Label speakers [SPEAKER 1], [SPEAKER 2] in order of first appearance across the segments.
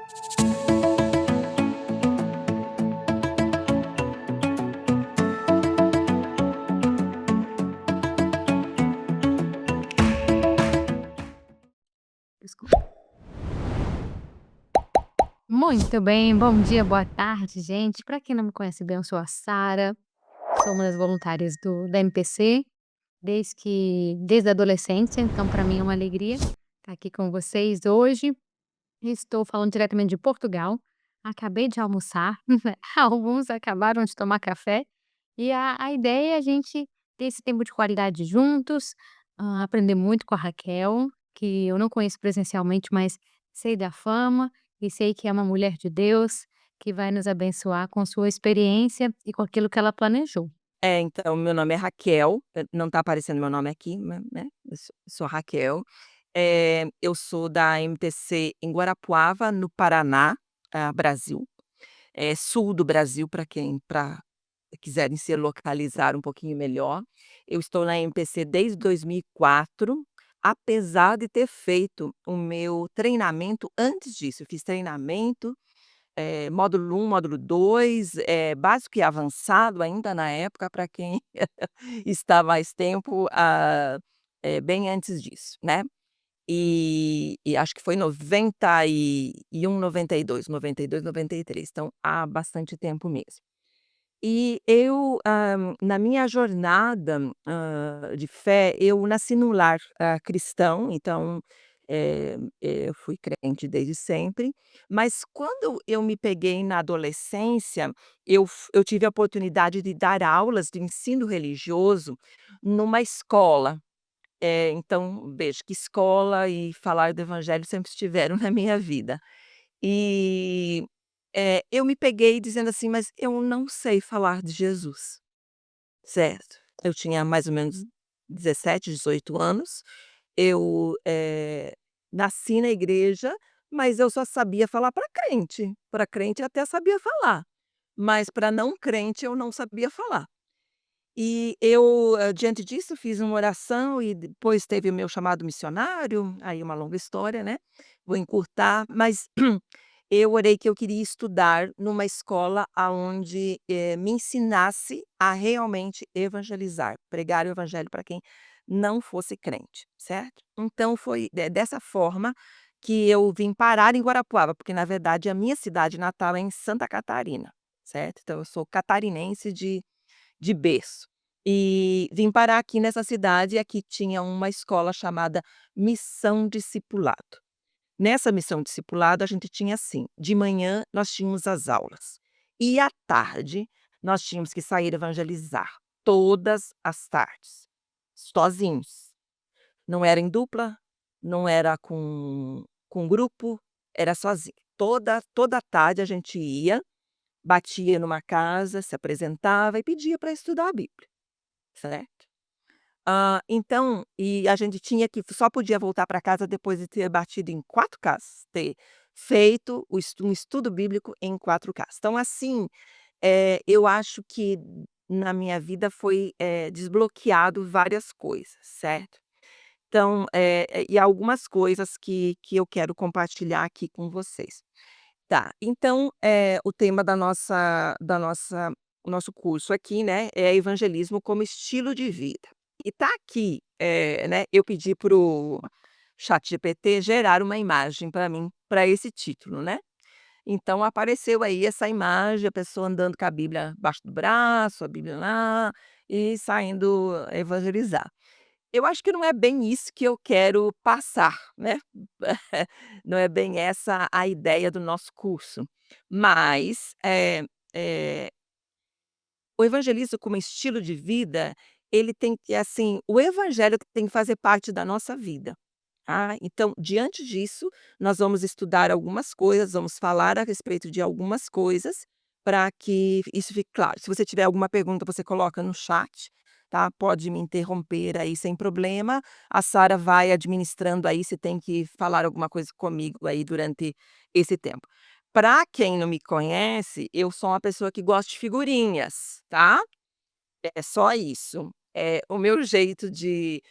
[SPEAKER 1] Desculpa. Muito bem, bom dia, boa tarde, gente. Para quem não me conhece bem, eu sou a Sara, sou uma das voluntárias da MPC, desde a adolescência, então para mim é uma alegria estar aqui com vocês hoje. Estou falando diretamente de Portugal, acabei de almoçar, alguns acabaram de tomar café, e a ideia é a gente ter esse tempo de qualidade juntos, aprender muito com a Raquel, que eu não conheço presencialmente, mas sei da fama e sei que é uma mulher de Deus, que vai nos abençoar com sua experiência e com aquilo que ela planejou.
[SPEAKER 2] Então, meu nome é Raquel, não tá aparecendo meu nome aqui, né, eu sou Raquel. Eu sou da MTC em Guarapuava, no Paraná, Brasil, sul do Brasil, para quiserem se localizar um pouquinho melhor. Eu estou na MPC desde 2004, apesar de ter feito o meu treinamento antes disso. Eu fiz treinamento, módulo um, módulo 2, básico e avançado ainda na época para quem está mais tempo, bem antes disso, né. E acho que foi 91, 92, 92, 93, então há bastante tempo mesmo. E eu, na minha jornada, de fé, eu nasci num lar, cristão, então, eu fui crente desde sempre, mas quando eu me peguei na adolescência, eu tive a oportunidade de dar aulas de ensino religioso numa escola. Então veja que escola e falar do evangelho sempre estiveram na minha vida. E, eu me peguei dizendo assim: "Mas eu não sei falar de Jesus", certo. Eu tinha mais ou menos 17, 18 anos, eu, nasci na igreja, mas eu só sabia falar para crente até sabia falar, mas para não crente eu não sabia falar. E eu, diante disso, fiz uma oração e depois teve o meu chamado missionário, aí uma longa história, né, vou encurtar, mas eu orei que eu queria estudar numa escola aonde, me ensinasse a realmente evangelizar, pregar o evangelho para quem não fosse crente, certo? Então foi dessa forma que eu vim parar em Guarapuava, porque na verdade a minha cidade natal é em Santa Catarina, certo? Então eu sou catarinense de berço. E vim parar aqui nessa cidade e aqui tinha uma escola chamada Missão Discipulado. Nessa missão discipulado, a gente tinha assim: de manhã nós tínhamos as aulas e à tarde nós tínhamos que sair evangelizar, todas as tardes, sozinhos. Não era em dupla, não era com grupo, era sozinho. Toda tarde a gente ia, batia numa casa, se apresentava e pedia para estudar a Bíblia, certo? Então e a gente tinha que só podia voltar para casa depois de ter batido em 4 casas, ter feito um estudo bíblico em 4 casas. Então assim, eu acho que na minha vida foi, desbloqueado várias coisas, certo? Então, e algumas coisas que eu quero compartilhar aqui com vocês. Tá, então, o tema da nossa o nosso curso aqui, né, é evangelismo como estilo de vida. E tá aqui, né, eu pedi para o ChatGPT gerar uma imagem para mim, para esse título, né. Então apareceu aí essa imagem, a pessoa andando com a Bíblia embaixo do braço, a Bíblia lá, e saindo evangelizar. Eu acho que não é bem isso que eu quero passar, né. Não é bem essa a ideia do nosso curso, mas, eh, o evangelismo como estilo de vida, ele tem que assim, o evangelho tem que fazer parte da nossa vida, tá. Então, diante disso, nós vamos estudar algumas coisas, vamos falar a respeito de algumas coisas, para que isso fique claro. Se você tiver alguma pergunta, você coloca no chat, tá, pode me interromper aí sem problema, a Sara vai administrando aí se tem que falar alguma coisa comigo aí durante esse tempo. Para quem não me conhece, eu sou uma pessoa que gosta de figurinhas, tá? É só isso. É o meu jeito de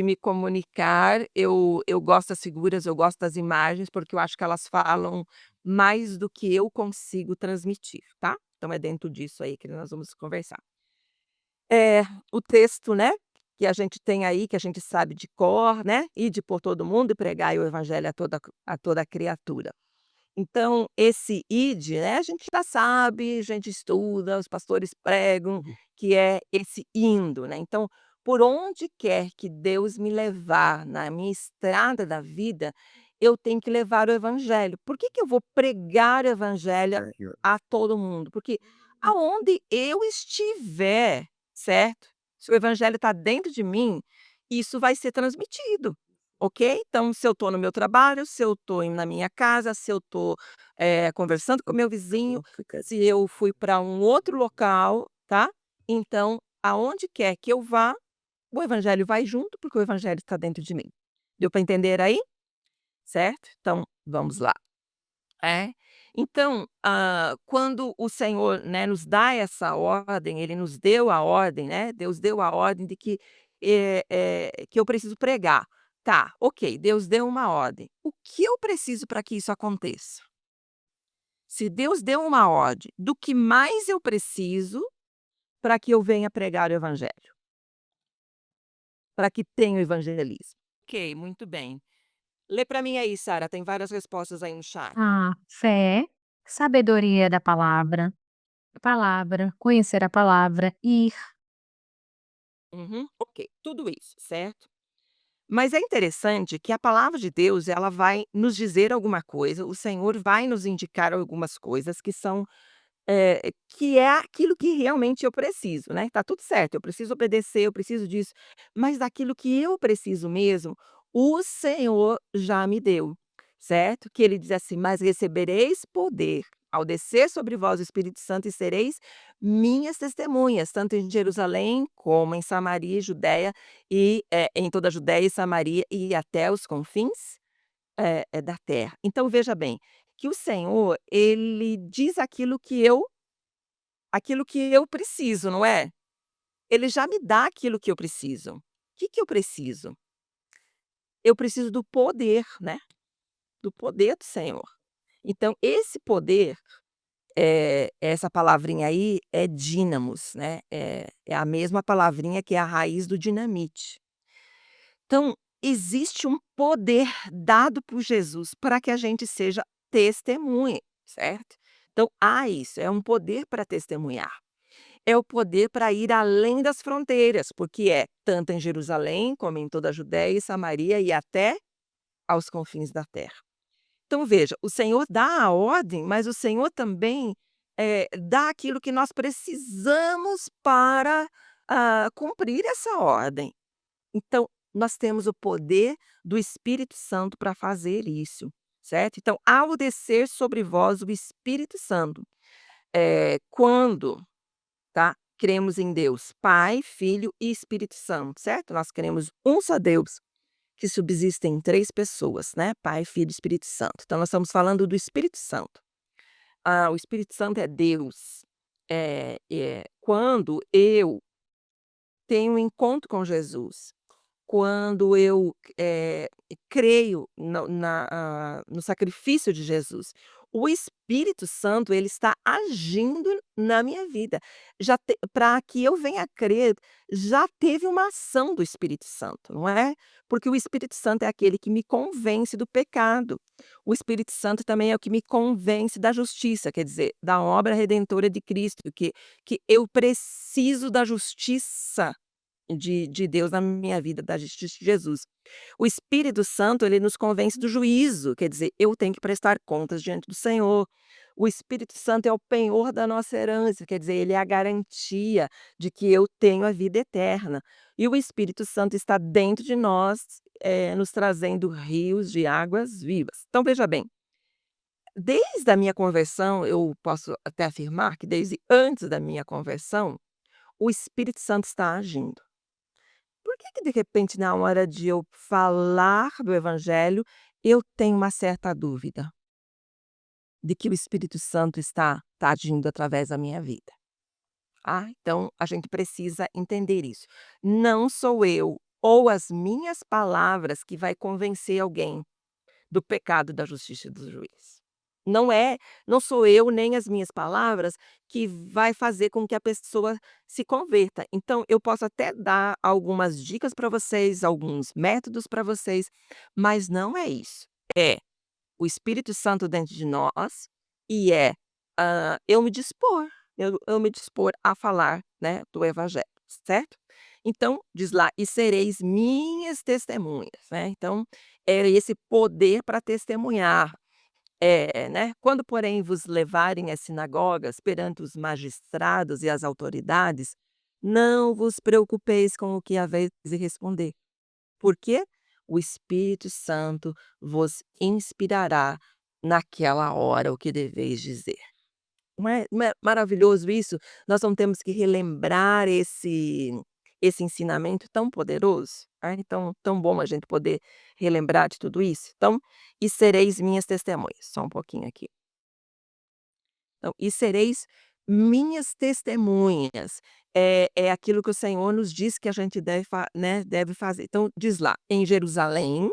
[SPEAKER 2] me comunicar, eu gosto das figuras, eu gosto das imagens, porque eu acho que elas falam mais do que eu consigo transmitir, tá? Então é dentro disso aí que nós vamos conversar. É, o texto, né, que a gente tem aí, que a gente sabe de cor, né, "Ide por todo mundo e pregai o evangelho a toda criatura". Então, esse "ide", né, a gente já sabe, a gente estuda, os pastores pregam, que é esse indo, né. Então, por onde quer que Deus me levar na minha estrada da vida, eu tenho que levar o evangelho. Por que que eu vou pregar o evangelho a todo mundo? Porque aonde eu estiver, certo? Se o evangelho está dentro de mim, isso vai ser transmitido. Ok? Então, se eu estou no meu trabalho, se eu estou na minha casa, se eu estou conversando com meu vizinho, se eu fui para um outro local, tá? Então, aonde quer que eu vá, o evangelho vai junto, porque o evangelho está dentro de mim. Deu para entender aí? Certo? Então, vamos lá. É. Então, quando o Senhor, né, nos dá essa ordem, ele nos deu a ordem, né, Deus deu a ordem de que eu preciso pregar. Tá, ok, Deus deu uma ordem. O que eu preciso para que isso aconteça? Se Deus deu uma ordem, do que mais eu preciso para que eu venha pregar o evangelho? Para que tenha o evangelismo? Ok, muito bem. Lê para mim aí, Sara, tem várias respostas aí no chat.
[SPEAKER 1] Fé, sabedoria da palavra, conhecer a palavra, ir.
[SPEAKER 2] Uhum, ok, tudo isso, certo? Mas é interessante que a palavra de Deus, ela vai nos dizer alguma coisa, o Senhor vai nos indicar algumas coisas que é aquilo que realmente eu preciso, né, tá tudo certo, eu preciso obedecer, eu preciso disso, mas daquilo que eu preciso mesmo, o Senhor já me deu, certo? Que ele diz assim: "Mas recebereis poder ao descer sobre vós o Espírito Santo e sereis minhas testemunhas, tanto em Jerusalém como em Samaria e Judéia em toda a Judéia e Samaria e até os confins, da terra". Então veja bem, que o Senhor, ele diz aquilo que eu preciso, não é? Ele já me dá aquilo que eu preciso. O que que eu preciso? Eu preciso do poder, né, do poder do Senhor. Então esse poder, essa palavrinha aí é dínamos, né, é a mesma palavrinha que é a raiz do dinamite. Então, existe um poder dado por Jesus para que a gente seja testemunha, certo? Então há isso, é um poder para testemunhar. É o poder para ir além das fronteiras, porque é tanto em Jerusalém, como em toda a Judéia e Samaria e até aos confins da terra. Então veja, o Senhor dá a ordem, mas o Senhor também, dá aquilo que nós precisamos para, cumprir essa ordem. Então, nós temos o poder do Espírito Santo para fazer isso, certo? Então, ao descer sobre vós o Espírito Santo, quando, tá, cremos em Deus, Pai, Filho e Espírito Santo, certo? Nós cremos um só Deus, que subsiste em 3 pessoas, né, Pai, Filho e Espírito Santo. Então nós estamos falando do Espírito Santo. O Espírito Santo é Deus. Quando eu tenho um encontro com Jesus, quando eu, creio no sacrifício de Jesus, o Espírito Santo, ele está agindo na minha vida. Já Para que eu venha a crer, já teve uma ação do Espírito Santo, não é? Porque o Espírito Santo é aquele que me convence do pecado. O Espírito Santo também é o que me convence da justiça, quer dizer, da obra redentora de Cristo, que eu preciso da justiça de Deus na minha vida, da justiça de Jesus. O Espírito Santo, ele nos convence do juízo, quer dizer, eu tenho que prestar contas diante do Senhor. O Espírito Santo é o penhor da nossa herança, quer dizer, ele é a garantia de que eu tenho a vida eterna. E o Espírito Santo está dentro de nós, nos trazendo rios de águas vivas. Então veja bem, desde a minha conversão, eu posso até afirmar que desde antes da minha conversão, o Espírito Santo está agindo. Por que que de repente na hora de eu falar do evangelho, eu tenho uma certa dúvida de que o Espírito Santo está agindo através da minha vida? Então a gente precisa entender isso. Não sou eu ou as minhas palavras que vai convencer alguém do pecado, da justiça e do juízo. Não sou eu nem as minhas palavras que vai fazer com que a pessoa se converta. Então eu posso até dar algumas dicas para vocês, alguns métodos para vocês, mas não é isso. É o Espírito Santo dentro de nós e eu me dispor, eu me dispor a falar, né, do evangelho, certo? Então, diz lá: "E sereis minhas testemunhas", né, então, é esse poder para testemunhar. Né, "Quando, porém, vos levarem às sinagogas perante os magistrados e as autoridades, não vos preocupeis com o que haveis de responder, porque o Espírito Santo vos inspirará naquela hora o que deveis dizer". Não é maravilhoso isso? Nós não temos que relembrar esse ensinamento tão poderoso? Então, tão bom a gente poder relembrar de tudo isso. Então: "E sereis minhas testemunhas", só um pouquinho aqui. Então: "E sereis minhas testemunhas", é aquilo que o Senhor nos diz que a gente deve fazer. Então diz lá: "Em Jerusalém,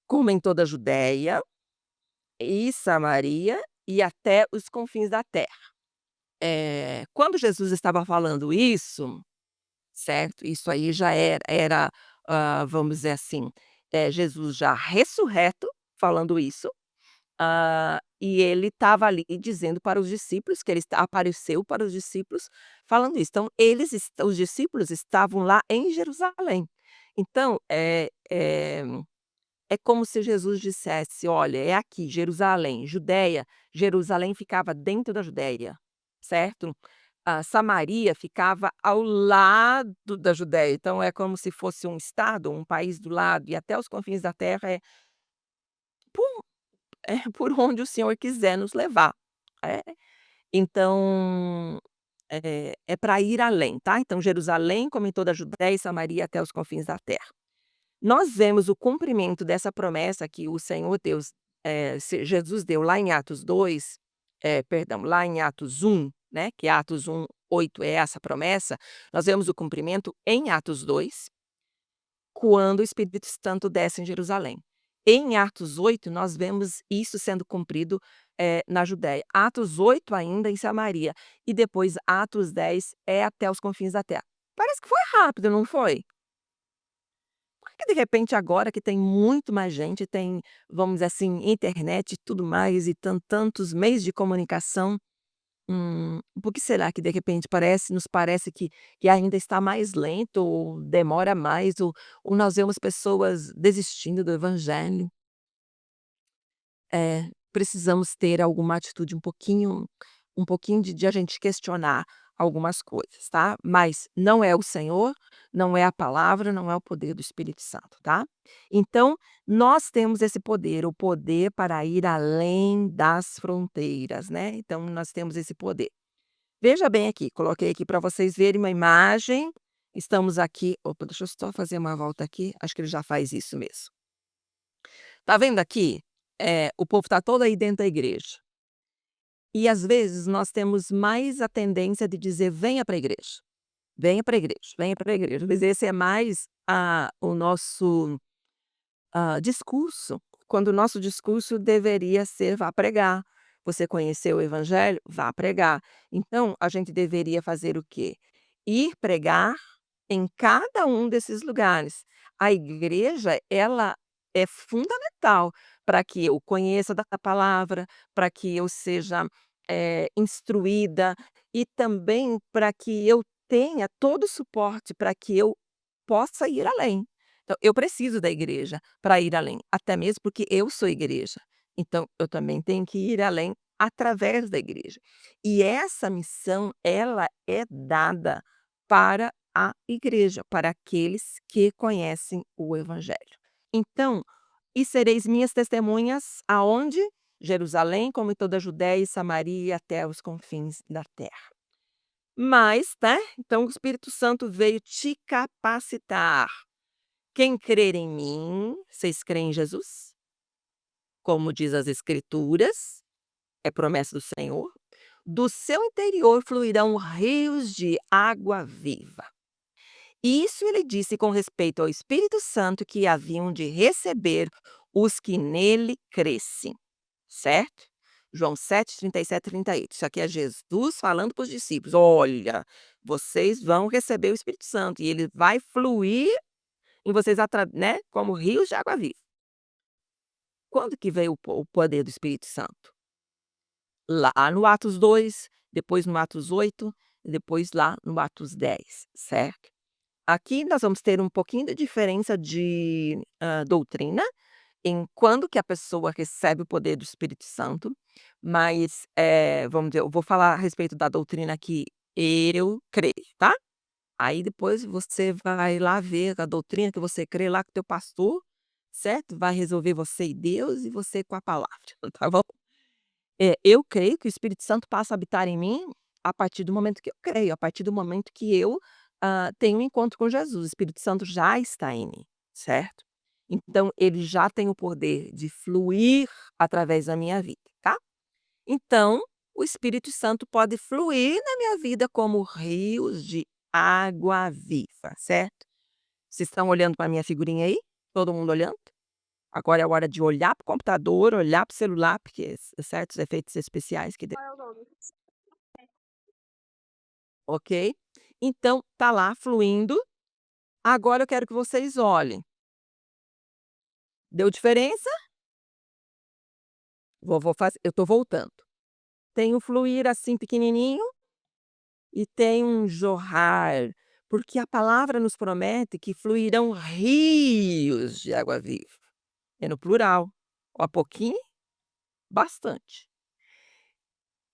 [SPEAKER 2] como em toda a Judéia e Samaria e até os confins da terra". Quando Jesus estava falando isso, certo, isso aí já era, vamos dizer assim, Jesus já ressurreto falando isso, e ele estava ali dizendo para os discípulos que apareceu para os discípulos falando isso. Então os discípulos estavam lá em Jerusalém. Então, é como se Jesus dissesse: "Olha, é aqui, Jerusalém, Judéia". Jerusalém ficava dentro da Judéia, certo? Samaria ficava ao lado da Judéia, então é como se fosse um estado, um país do lado, e até os confins da terra por por onde o Senhor quiser nos levar. É, então, é pra ir além, tá? Então Jerusalém, como em toda a Judéia e Samaria até os confins da terra. Nós vemos o cumprimento dessa promessa que o Senhor Deus, Jesus deu lá em Atos 2, perdão, lá em Atos 1, né, que Atos 1:8 é essa promessa, nós vemos o cumprimento em Atos 2, quando o Espírito Santo desce em Jerusalém. Em Atos 8 nós vemos isso sendo cumprido, na Judéia. Atos 8 ainda em Samaria, e depois Atos 10 é até os confins da terra. Parece que foi rápido, não foi? Por que de repente agora que tem muito mais gente, tem, vamos dizer assim, internet e tudo mais, e tantos meios de comunicação, por que será que de repente nos parece que ainda está mais lento ou demora mais, ou nós vemos pessoas desistindo do evangelho? Precisamos ter alguma atitude um pouquinho de a gente questionar algumas coisas, tá. Mas não é o Senhor, não é a palavra, não é o poder do Espírito Santo, tá. Então, nós temos esse poder, o poder para ir além das fronteiras, né, então nós temos esse poder. Veja bem aqui, coloquei aqui para vocês verem uma imagem, estamos aqui opa, deixa eu só fazer uma volta aqui, acho que ele já faz isso mesmo. Tá vendo aqui? O povo tá todo aí dentro da igreja. E às vezes nós temos mais a tendência de dizer: "Venha para a igreja, venha para a igreja, venha para a igreja", mas esse é mais o nosso, discurso, quando o nosso discurso deveria ser: "Vá pregar". Você conheceu o evangelho? Vá pregar. Então a gente deveria fazer o quê? Ir pregar em cada um desses lugares. A igreja, ela é fundamental para que eu conheça da palavra, para que eu seja, instruída e também para que eu tenha todo o suporte para que eu possa ir além. Então, eu preciso da igreja para ir além, até mesmo porque eu sou igreja. Então, eu também tenho que ir além através da igreja. E essa missão, ela é dada para a igreja, para aqueles que conhecem o evangelho. Então: "E sereis minhas testemunhas", aonde? Jerusalém, como em toda a Judéia e Samaria e até os confins da terra. Mas, né, então o Espírito Santo veio te capacitar. Quem crer em mim, vocês creem em Jesus? Como diz as escrituras, é promessa do Senhor, do seu interior fluirão rios de água viva. Isso ele disse com respeito ao Espírito Santo que haviam de receber os que nele crescem, certo? João 7, 37, 38. Isso aqui é Jesus falando para os discípulos: "Olha, vocês vão receber o Espírito Santo e ele vai fluir em vocês né, como rios de água viva". Quando que veio o poder do Espírito Santo? Lá no Atos 2, depois no Atos 8, e depois lá no Atos 10, certo? Aqui nós vamos ter um pouquinho de diferença de, doutrina, em quando que a pessoa recebe o poder do Espírito Santo, mas, vamos dizer, eu vou falar a respeito da doutrina que eu creio, tá? Aí depois você vai lá ver a doutrina que você crê lá com o teu pastor, certo? Vai resolver você e Deus e você com a palavra, tá bom? Eu creio que o Espírito Santo passa a habitar em mim a partir do momento que eu creio, a partir do momento que eu, tenho um encontro com Jesus. O Espírito Santo já está em mim, certo? Então ele já tem o poder de fluir através da minha vida, tá? Então, o Espírito Santo pode fluir na minha vida como rios de água viva, certo? Vocês estão olhando para a minha figurinha aí? Todo mundo olhando? Agora é a hora de olhar para o computador, olhar para o celular, porque certos efeitos especiais que ok? Então, tá lá fluindo. Agora eu quero que vocês olhem. Deu diferença? Vou fazer, eu tô voltando. Tem um fluir, assim, pequenininho, e tem um jorrar, porque a palavra nos promete que fluirão rios de água viva. É no plural. Ó, pouquinho, bastante.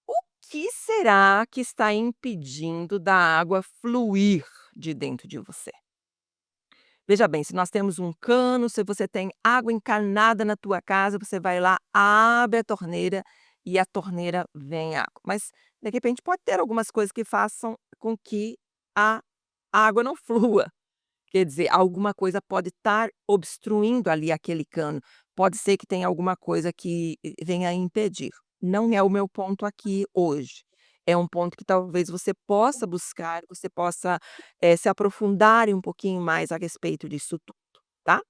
[SPEAKER 2] O que será que está impedindo da água fluir de dentro de você? Veja bem, se nós temos um cano, se você tem água encanada na tua casa, você vai lá, abre a torneira e a torneira vem água. Mas, de repente, pode ter algumas coisas que façam com que a água não flua. Quer dizer, alguma coisa pode estar obstruindo ali aquele cano. Pode ser que tenha alguma coisa que venha a impedir. Não é o meu ponto aqui hoje. É um ponto que talvez você possa buscar, você possa, se aprofundar um pouquinho mais a respeito disso tudo, tá?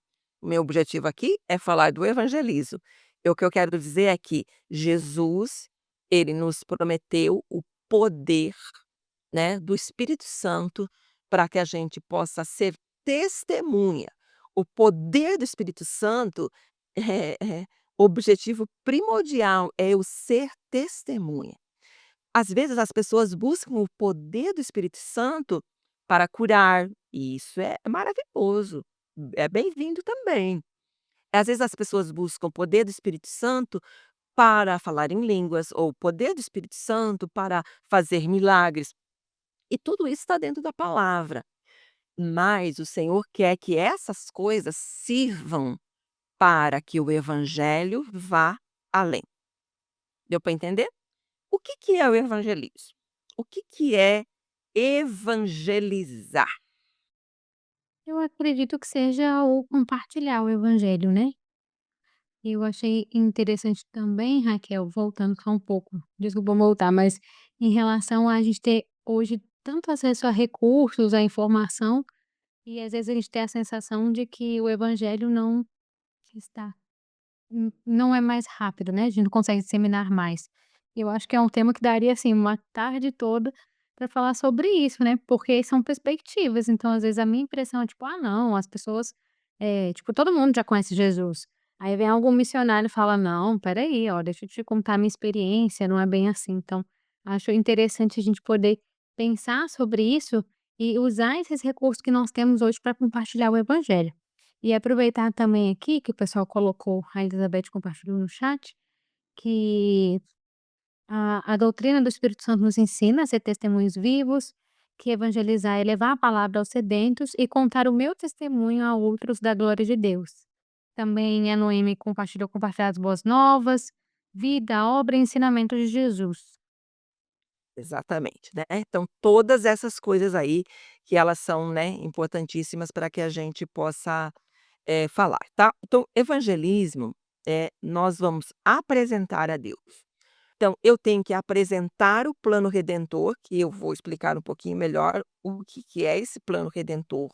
[SPEAKER 2] O meu objetivo aqui é falar do evangelismo. O que eu quero dizer é que Jesus, ele nos prometeu o poder, né, do Espírito Santo para que a gente possa ser testemunha. O poder do Espírito Santo o objetivo primordial é eu ser testemunha. Às vezes as pessoas buscam o poder do Espírito Santo para curar, e isso é maravilhoso, é bem-vindo também. Às vezes as pessoas buscam o poder do Espírito Santo para falar em línguas, ou o poder do Espírito Santo para fazer milagres. E tudo isso está dentro da palavra, mas o Senhor quer que essas coisas sirvam para que o evangelho vá além. Deu para entender? O que que é o evangelismo? O que que é evangelizar?
[SPEAKER 1] Eu acredito que seja o compartilhar o evangelho, né. Eu achei interessante também, Raquel, voltando só um pouco, desculpa voltar, mas em relação a gente ter hoje tanto acesso a recursos, à informação, e às vezes a gente tem a sensação de que o evangelho não está não é mais rápido, né, a gente não consegue disseminar mais. Eu acho que é um tema que daria, assim, uma tarde toda para falar sobre isso, né, porque são perspectivas, então às vezes a minha impressão é tipo: "Ah não, as pessoas, tipo, todo mundo já conhece Jesus". Aí vem algum missionário e fala: "Não, espera aí, ó, deixa eu te contar a minha experiência, não é bem assim". Então, acho interessante a gente poder pensar sobre isso e usar esses recursos que nós temos hoje para compartilhar o evangelho. E aproveitar também aqui que o pessoal colocou, a Elizabeth compartilhou no chat, que a doutrina do Espírito Santo nos ensina a ser testemunhos vivos, que evangelizar é levar a palavra aos sedentos e contar o meu testemunho a outros da glória de Deus. Também a Noemi compartilhou compartilhar as boas novas, vida, obra e ensinamento de Jesus.
[SPEAKER 2] Exatamente, né. Então todas essas coisas aí, que elas são, né, importantíssimas para que a gente possa, falar, tá. Então evangelismo, nós vamos apresentar a Deus. Então eu tenho que apresentar o plano redentor, que eu vou explicar um pouquinho melhor o que que é esse plano redentor,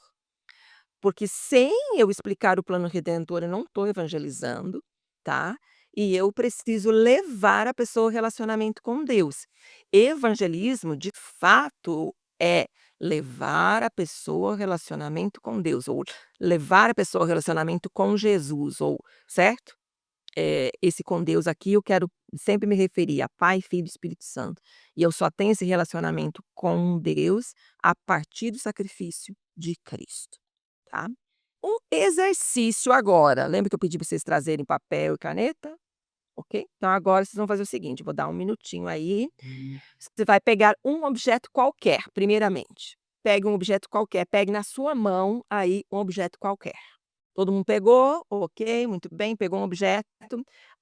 [SPEAKER 2] porque sem eu explicar o plano redentor eu não estou evangelizando, tá. e eu preciso levar a pessoa ao relacionamento com Deus. Evangelismo, de fato, é levar a pessoa ao relacionamento com Deus, ou levar a pessoa ao relacionamento com Jesus, ou certo? Esse com Deus aqui eu quero sempre me referir a Pai, Filho e Espírito Santo. E eu só tenho esse relacionamento com Deus a partir do sacrifício de Cristo, tá. Um exercício agora, lembra que eu pedi para vocês trazerem papel e caneta? Ok? Então agora vocês vão fazer o seguinte, vou dar um minutinho aí. Você vai pegar um objeto qualquer, primeiramente. Pegue um objeto qualquer, pegue na sua mão aí um objeto qualquer. Todo mundo pegou? Ok, muito bem, pegou um objeto.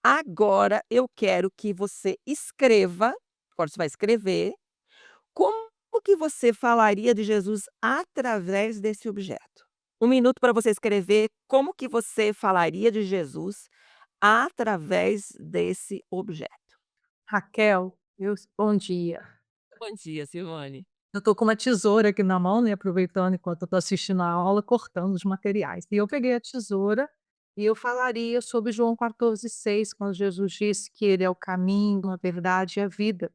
[SPEAKER 2] Agora eu quero que você escreva, agora você vai escrever, como que você falaria de Jesus através desse objeto. Um minuto para você escrever como que você falaria de Jesus através desse objeto.
[SPEAKER 3] Raquel, bom dia.
[SPEAKER 2] Bom dia, Silvane.
[SPEAKER 3] Eu tô com uma tesoura aqui na mão, né, aproveitando enquanto eu tô assistindo a aula, cortando os materiais. E eu peguei a tesoura e eu falaria sobre João 14,6, quando Jesus disse que ele é o caminho, a verdade e a vida.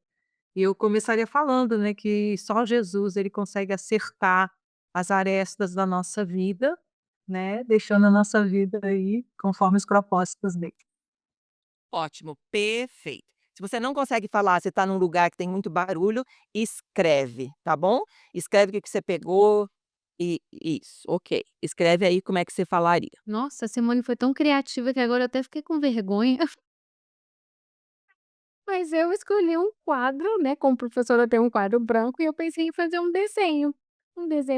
[SPEAKER 3] E eu começaria falando, né, que só Jesus ele consegue acertar as arestas da nossa vida, né, deixando a nossa vida aí conforme os propósitos dele.
[SPEAKER 2] Ótimo, perfeito. Se você não consegue falar, você está num lugar que tem muito barulho, escreve, tá bom? Escreve o que que você pegou e isso, ok. Escreve aí como é que você falaria.
[SPEAKER 1] Nossa, a Simone foi tão criativa que agora eu até fiquei com vergonha. Mas eu escolhi um quadro, né, como professora tem um quadro branco e eu pensei em fazer um desenho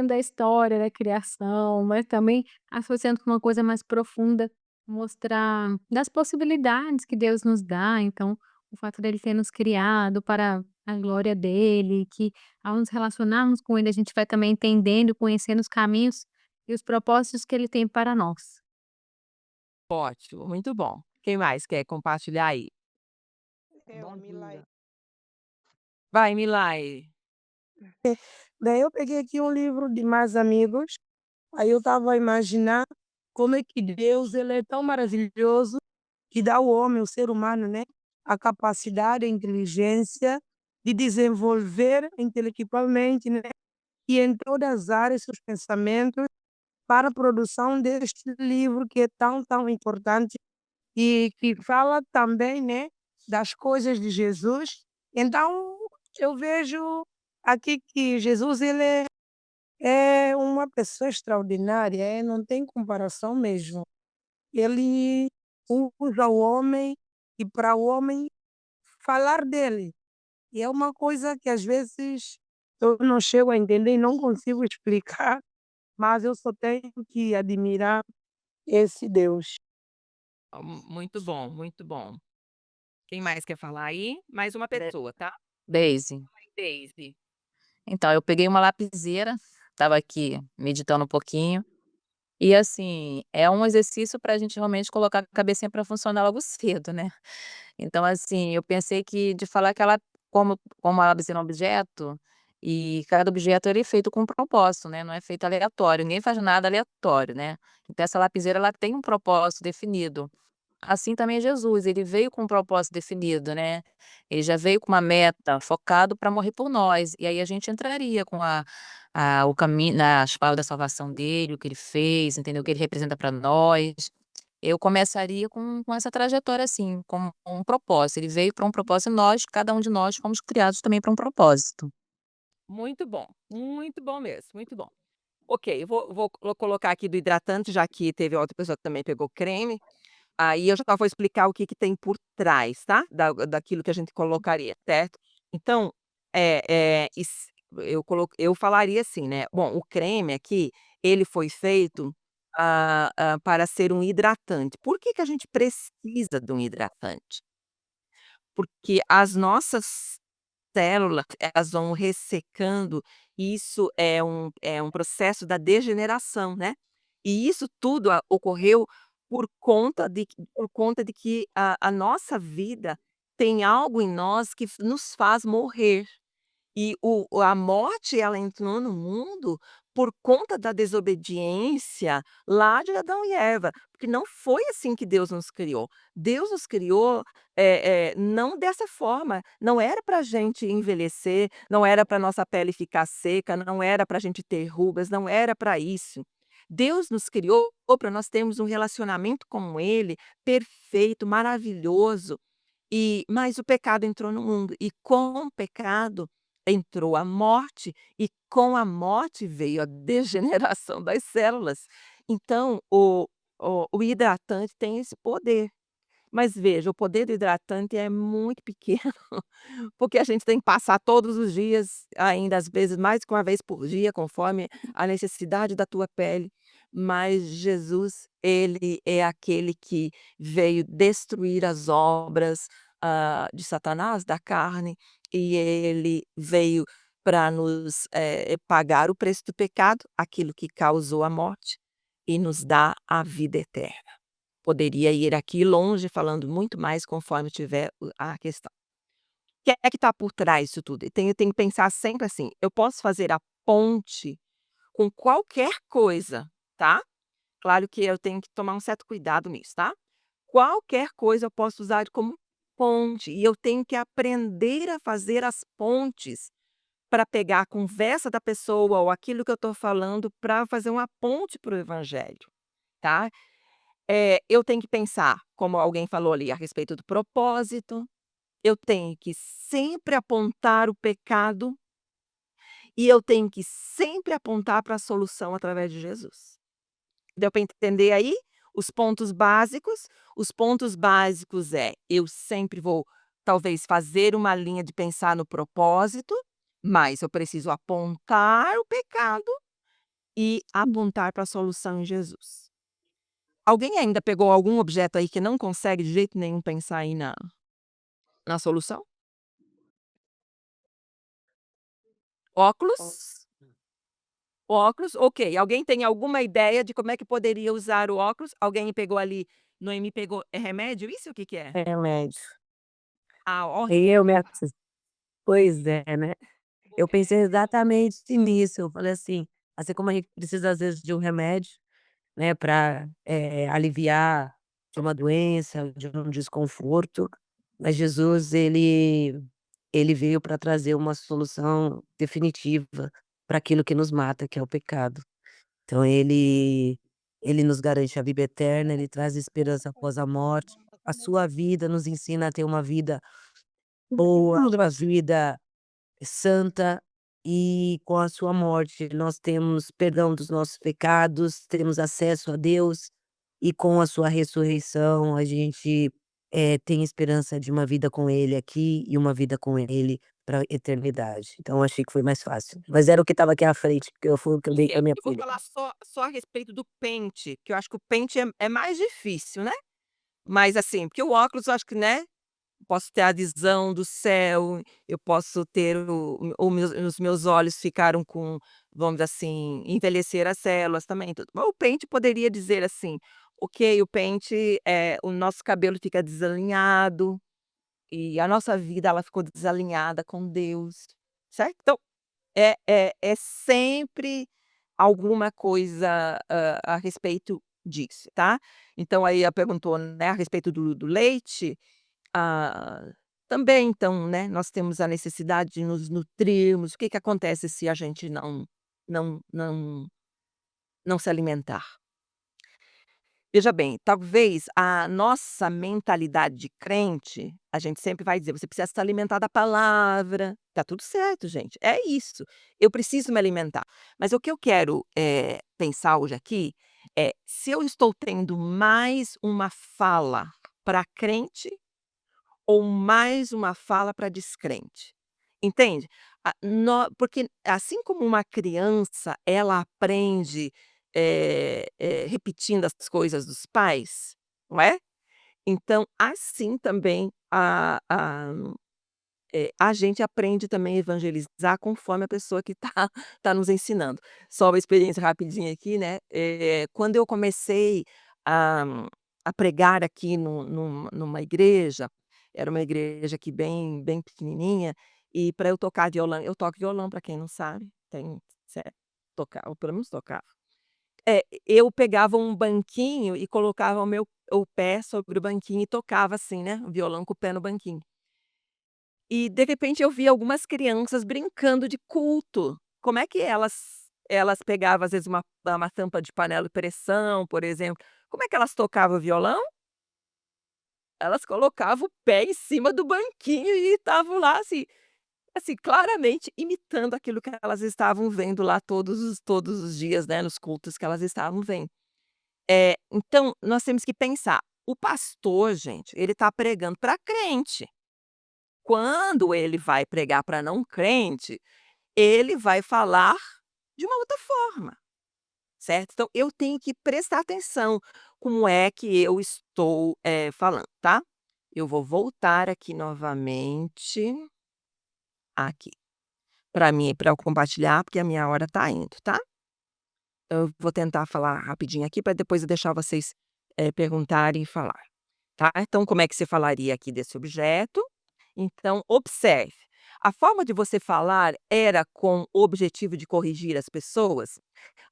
[SPEAKER 1] da história, da criação, mas também associando com uma coisa mais profunda, mostrar das possibilidades que Deus nos dá, então, o fato dele ter nos criado para a glória dele, que ao nos relacionarmos com ele, a gente vai também entendendo, conhecendo os caminhos e os propósitos que ele tem para nós.
[SPEAKER 2] Ótimo, muito bom. Quem mais quer compartilhar aí?
[SPEAKER 4] Eu,
[SPEAKER 3] Bom
[SPEAKER 4] Milai.
[SPEAKER 3] dia.
[SPEAKER 2] Vai, Milai.
[SPEAKER 4] Daí eu peguei aqui um livro de mais amigos, aí eu estava a imaginar como é que Deus ele é tão maravilhoso que dá ao homem, o ser humano, né, a capacidade, a inteligência de desenvolver intelectualmente, né, e em todas as áreas seus pensamentos para a produção deste livro que é tão, tão importante e que fala também, né, das coisas de Jesus. Então, eu vejo aqui que Jesus é uma pessoa extraordinária, não tem comparação mesmo. Ele usa o homem e para o homem falar dele. E é uma coisa que às vezes eu não chego a entender e não consigo explicar, mas eu só tenho que admirar esse Deus.
[SPEAKER 2] Ó, muito bom, muito bom. Quem mais quer falar aí? Mais uma pessoa, tá?
[SPEAKER 5] Daisy.
[SPEAKER 2] Daisy.
[SPEAKER 5] Então, eu peguei uma lapiseira, estava aqui meditando um pouquinho, e assim, é um exercício para a gente realmente colocar a cabecinha para funcionar logo cedo, né. Então assim, eu pensei que de falar que ela como a lapiseira é um objeto, e cada objeto ele é feito com um propósito, né, não é feito aleatório, ninguém faz nada aleatório, né. Então essa lapiseira ela tem um propósito definido. Assim também é Jesus, ele veio com um propósito definido, né. Ele já veio com uma meta, focado para morrer por nós, e aí a gente entraria com o caminho nas palavras da salvação dele, o que ele fez, entendeu, o que ele representa para nós. Eu começaria com essa trajetória, assim, com um propósito, ele veio para um propósito e nós, cada um de nós fomos criados também para um propósito.
[SPEAKER 2] Muito bom mesmo, muito bom. Ok, eu vou colocar aqui do hidratante, já que teve outra pessoa que também pegou creme. Aí eu já vou explicar o que que tem por trás, tá, daquilo que a gente colocaria, certo. Então, eu falaria assim, né, bom, o creme aqui, ele foi feito, para ser um hidratante. Por que que a gente precisa de um hidratante? Porque as nossas células, elas vão ressecando, e isso é um processo da degeneração, né. E isso tudo ocorreu por conta de que a nossa vida tem algo em nós que nos faz morrer. E a morte ela entrou no mundo por conta da desobediência lá de Adão e Eva, porque não foi assim que Deus nos criou. Deus nos criou, não dessa forma, não era para a gente envelhecer, não era para nossa pele ficar seca, não era para a gente ter rugas, não era para isso. Deus nos criou para nós termos um relacionamento com Ele perfeito, maravilhoso, mas o pecado entrou no mundo, e com o pecado entrou a morte, e com a morte veio a degeneração das células. Então o hidratante tem esse poder. Mas veja, o poder do hidratante é muito pequeno, porque a gente tem que passar todos os dias, ainda às vezes mais que uma vez por dia, conforme a necessidade da tua pele. Mas Jesus, ele é aquele que veio destruir as obras, de Satanás, da carne, e ele veio para nos, pagar o preço do pecado, aquilo que causou a morte, e nos dá a vida eterna. Poderia ir aqui longe falando muito mais conforme tiver a questão. O que é que está por trás disso tudo? Eu tenho que pensar sempre assim, eu posso fazer a ponte com qualquer coisa, tá? Claro que eu tenho que tomar um certo cuidado nisso, tá? Qualquer coisa eu posso usar como ponte, e eu tenho que aprender a fazer as pontes para pegar a conversa da pessoa ou aquilo que eu estou falando para fazer uma ponte para o evangelho, tá? Eu tenho que pensar, como alguém falou ali, a respeito do propósito, eu tenho que sempre apontar o pecado, e eu tenho que sempre apontar para a solução através de Jesus. Deu para entender aí os pontos básicos? Os pontos básicos eu sempre vou, talvez, fazer uma linha de pensar no propósito, mas eu preciso apontar o pecado e apontar para a solução em Jesus. Alguém ainda pegou algum objeto aí que não consegue de jeito nenhum pensar aí na solução? Óculos? Óculos, ok. Alguém tem alguma ideia de como é que poderia usar o óculos? Alguém pegou ali, Noemi pegou, é remédio isso? O que que é?
[SPEAKER 6] Remédio.
[SPEAKER 2] Ah, ó,
[SPEAKER 6] E eu me assus Pois é, né. Eu pensei exatamente nisso, eu falei assim, assim como a gente precisa às vezes de um remédio, né, para aliviar de uma doença, de um desconforto, mas Jesus ele veio para trazer uma solução definitiva para aquilo que nos mata, que é o pecado. Então ele nos garante a vida eterna, ele traz esperança após a morte. A sua vida nos ensina a ter uma vida boa, uma vida santa, e com a sua morte nós temos perdão dos nossos pecados, temos acesso a Deus, e com a sua ressurreição a gente, tem esperança de uma vida com ele aqui e uma vida com ele pra eternidade. Então achei que foi mais fácil, mas era o que estava aqui à frente, porque foi o que eu dei pra minha
[SPEAKER 2] eu vou
[SPEAKER 6] filha.
[SPEAKER 2] falar só a respeito do pente, que eu acho que o pente é mais difícil, né. Mas assim, porque o óculos eu acho que, né, posso ter a visão do céu, eu posso ter os meus olhos ficaram com, vamos dizer assim, envelhecer as células também, tudo. Mas o pente poderia dizer assim: "Ok, o pente, o nosso cabelo fica desalinhado, e a nossa vida ela ficou desalinhada com Deus", certo? Então, é sempre alguma coisa, a respeito disso, tá? Então aí ela perguntou, né, a respeito do leite, ah, também então, né, nós temos a necessidade de nos nutrirmos. O que que acontece se a gente não não não se alimentar? Veja bem, talvez a nossa mentalidade de crente, a gente sempre vai dizer: "Você precisa se alimentar da palavra". Tá tudo certo, gente, é isso, eu preciso me alimentar. Mas o que eu quero, pensar hoje aqui, se eu estou tendo mais uma fala para crente ou mais uma fala para descrente, entende? Porque assim como uma criança, ela aprende, repetindo as coisas dos pais, não é? Então, assim também a gente aprende também a evangelizar conforme a pessoa que está tá nos ensinando. Só uma experiência rapidinha aqui, né, quando eu comecei a a pregar aqui numa igreja, era uma igreja aqui bem pequenininha, e para eu tocar violão, eu toco violão para quem não sabe, tenho tocava, pelo menos tocava. Eu pegava um banquinho e colocava o pé sobre o banquinho e tocava assim, né, o violão com o pé no banquinho. E de repente eu via algumas crianças brincando de culto. Como é que elas pegavam às vezes uma tampa de panela de pressão, por exemplo, como é que elas tocavam o violão? Elas colocavam o pé em cima do banquinho e estavam lá assim, claramente imitando aquilo que elas estavam vendo lá todos os dias, né, nos cultos que elas estavam vendo. Então nós temos que pensar, o pastor gente, ele está pregando para crente. Quando ele vai pregar para não crente, ele vai falar de uma outra forma, certo? Então eu tenho que prestar atenção como é que eu estou, falando, tá? Eu vou voltar aqui novamente, aqui, para eu compartilhar, porque a minha hora está indo, tá? Eu vou tentar falar rapidinho aqui para depois eu deixar vocês, perguntarem e falar, tá? Então como é que você falaria aqui desse objeto? Então observe, a forma de você falar era com o objetivo de corrigir as pessoas?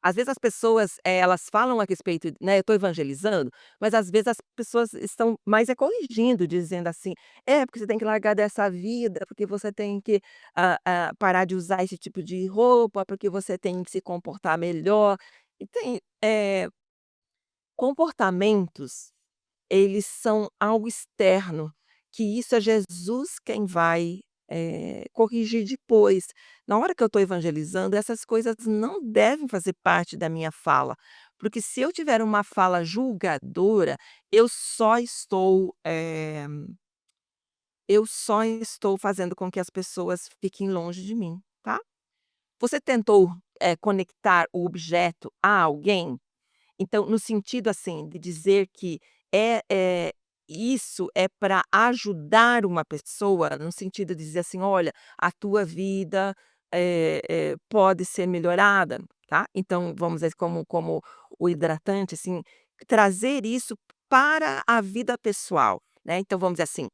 [SPEAKER 2] Às vezes as pessoas, elas falam a respeito, né, eu estou evangelizando, mas às vezes as pessoas estão mais corrigindo, dizendo assim: "É, porque você tem que largar dessa vida, porque você tem que, parar de usar esse tipo de roupa, porque você tem que se comportar melhor". E tem, comportamentos, eles são algo externo, que isso é Jesus quem vai, corrigir depois. Na hora que eu estou evangelizando, essas coisas não devem fazer parte da minha fala, porque se eu tiver uma fala julgadora, eu só estou fazendo com que as pessoas fiquem longe de mim, tá. Você tentou, conectar o objeto a alguém? Então, no sentido, assim, de dizer que isso é para ajudar uma pessoa, no sentido de dizer assim: "Olha, a tua vida, pode ser melhorada", tá. Então, vamos dizer, como o hidratante, assim, trazer isso para a vida pessoal, né. Então, vamos dizer assim: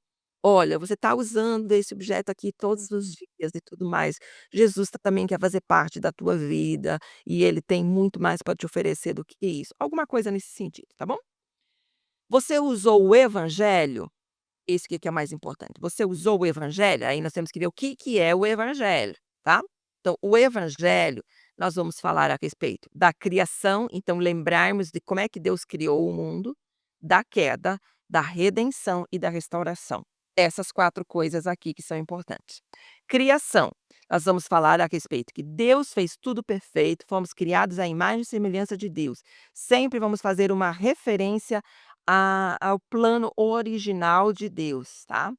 [SPEAKER 2] "Olha, você está usando esse objeto aqui todos os dias e tudo mais. Jesus também quer fazer parte da tua vida, e ele tem muito mais para te oferecer do que isso", alguma coisa nesse sentido, tá bom? Você usou o evangelho, esse que é mais importante, você usou o evangelho, aí nós temos que ver o que que é o evangelho, tá? Então, o evangelho, nós vamos falar a respeito da criação, então lembrarmos de como é que Deus criou o mundo, da queda, da redenção e da restauração. Essas 4 coisas aqui que são importantes. Criação, nós vamos falar a respeito que Deus fez tudo perfeito, fomos criados à imagem e semelhança de Deus. Sempre vamos fazer uma referência ao plano original de Deus, tá.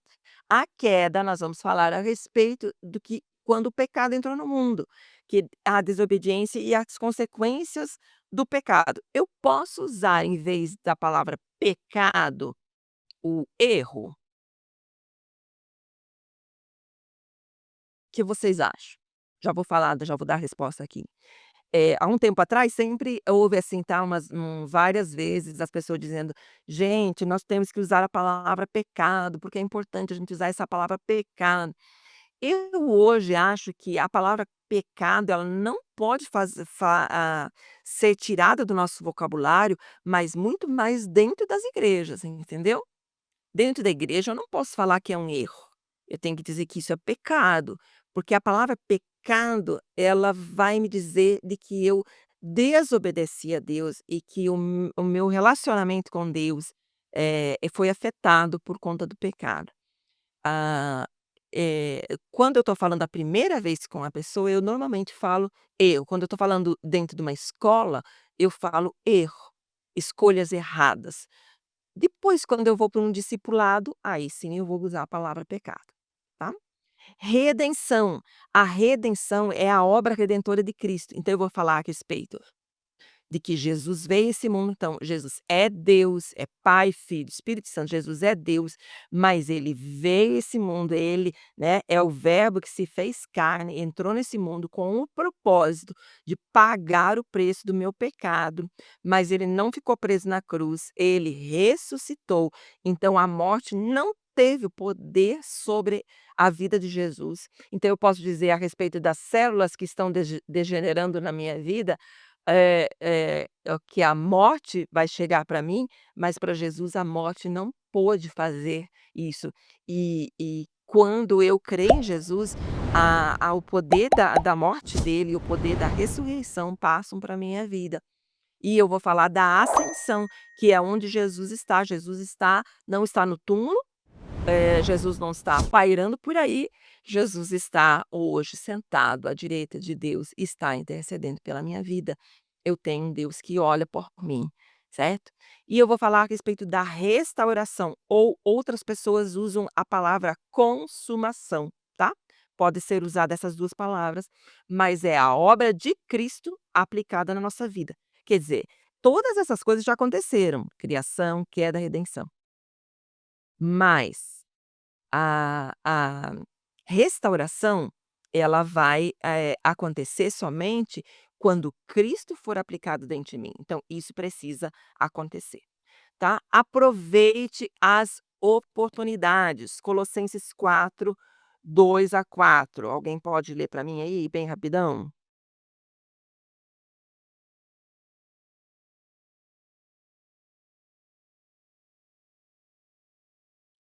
[SPEAKER 2] A queda, nós vamos falar a respeito do que quando o pecado entrou no mundo, que a desobediência e as consequências do pecado. Eu posso usar, em vez da palavra pecado, o erro? O que vocês acham? Já vou dar a resposta aqui. Há um tempo atrás sempre houve assim, tá, várias vezes as pessoas dizendo: "Gente, nós temos que usar a palavra pecado, porque é importante a gente usar essa palavra pecado". Eu hoje acho que a palavra pecado, ela não pode ser tirada do nosso vocabulário, mas muito mais dentro das igrejas, entendeu? Dentro da igreja eu não posso falar que é um erro, eu tenho que dizer que isso é pecado, porque a palavra pecado, ela vai me dizer de que eu desobedeci a Deus e que o meu relacionamento com Deus, foi afetado por conta do pecado. Ah, quando eu estou falando a primeira vez com a pessoa, eu normalmente falo eu, quando eu estou falando dentro de uma escola, eu falo erro, escolhas erradas. Depois, quando eu vou para um discipulado, aí sim eu vou usar a palavra pecado, tá. Redenção, a redenção é a obra redentora de Cristo, então eu vou falar a respeito de que Jesus veio a esse mundo, então Jesus é Deus, é Pai, Filho, Espírito Santo, Jesus é Deus, mas ele veio a esse mundo, ele, né, é o verbo que se fez carne, entrou nesse mundo com o propósito de pagar o preço do meu pecado, mas ele não ficou preso na cruz, ele ressuscitou, então a morte não teve o poder sobre a vida de Jesus. Então eu posso dizer a respeito das células que estão degenerando na minha vida, que a morte vai chegar para mim, mas para Jesus a morte não pôde fazer isso. E quando eu creio em Jesus, o poder da morte dele e o poder da ressurreição passam para a minha vida. E eu vou falar da ascensão, que é onde Jesus está. Não está no túmulo, Jesus não está pairando por aí, Jesus está hoje sentado à direita de Deus e está intercedendo pela minha vida. Eu tenho um Deus que olha por mim, certo? E eu vou falar a respeito da restauração, ou outras pessoas usam a palavra consumação, tá? Pode ser usada essas duas palavras, mas é a obra de Cristo aplicada na nossa vida. Quer dizer, todas essas coisas já aconteceram: criação, queda, redenção. Mas a restauração, ela vai, acontecer somente quando Cristo for aplicado dentro de mim. Então isso precisa acontecer, tá? Aproveite as oportunidades. Colossenses 4, 2 a 4. Alguém pode ler para mim aí, bem rapidão?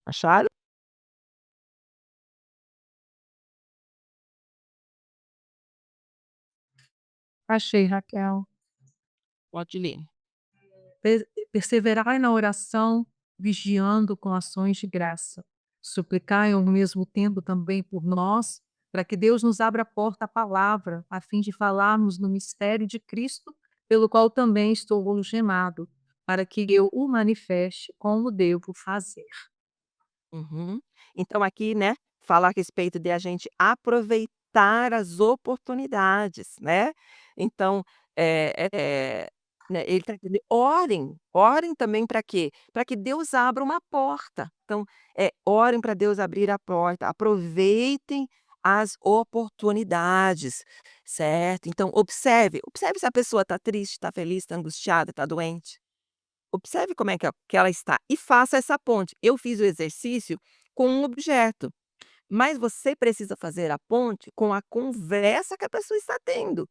[SPEAKER 2] Acharam?
[SPEAKER 3] Achei, Raquel.
[SPEAKER 2] Pode ler.
[SPEAKER 3] Perseverai na oração, vigiando com ações de graça. Suplicai ao mesmo tempo também por nós, para que Deus nos abra a porta à palavra, a fim de falarmos no mistério de Cristo, pelo qual também estou algemado, para que eu o manifeste como devo fazer.
[SPEAKER 2] Uhum. Então aqui, né, fala a respeito de a gente aproveitar as oportunidades, né. Então, né, ele está dizendo: orem também para quê? Para que Deus abra uma porta. Então, orem para Deus abrir a porta, aproveitem as oportunidades, certo. Então observe se a pessoa está triste, está feliz, está angustiada, está doente. Observe como é que ela está e faça essa ponte. Eu fiz o exercício com um objeto, mas você precisa fazer a ponte com a conversa que a pessoa está tendo,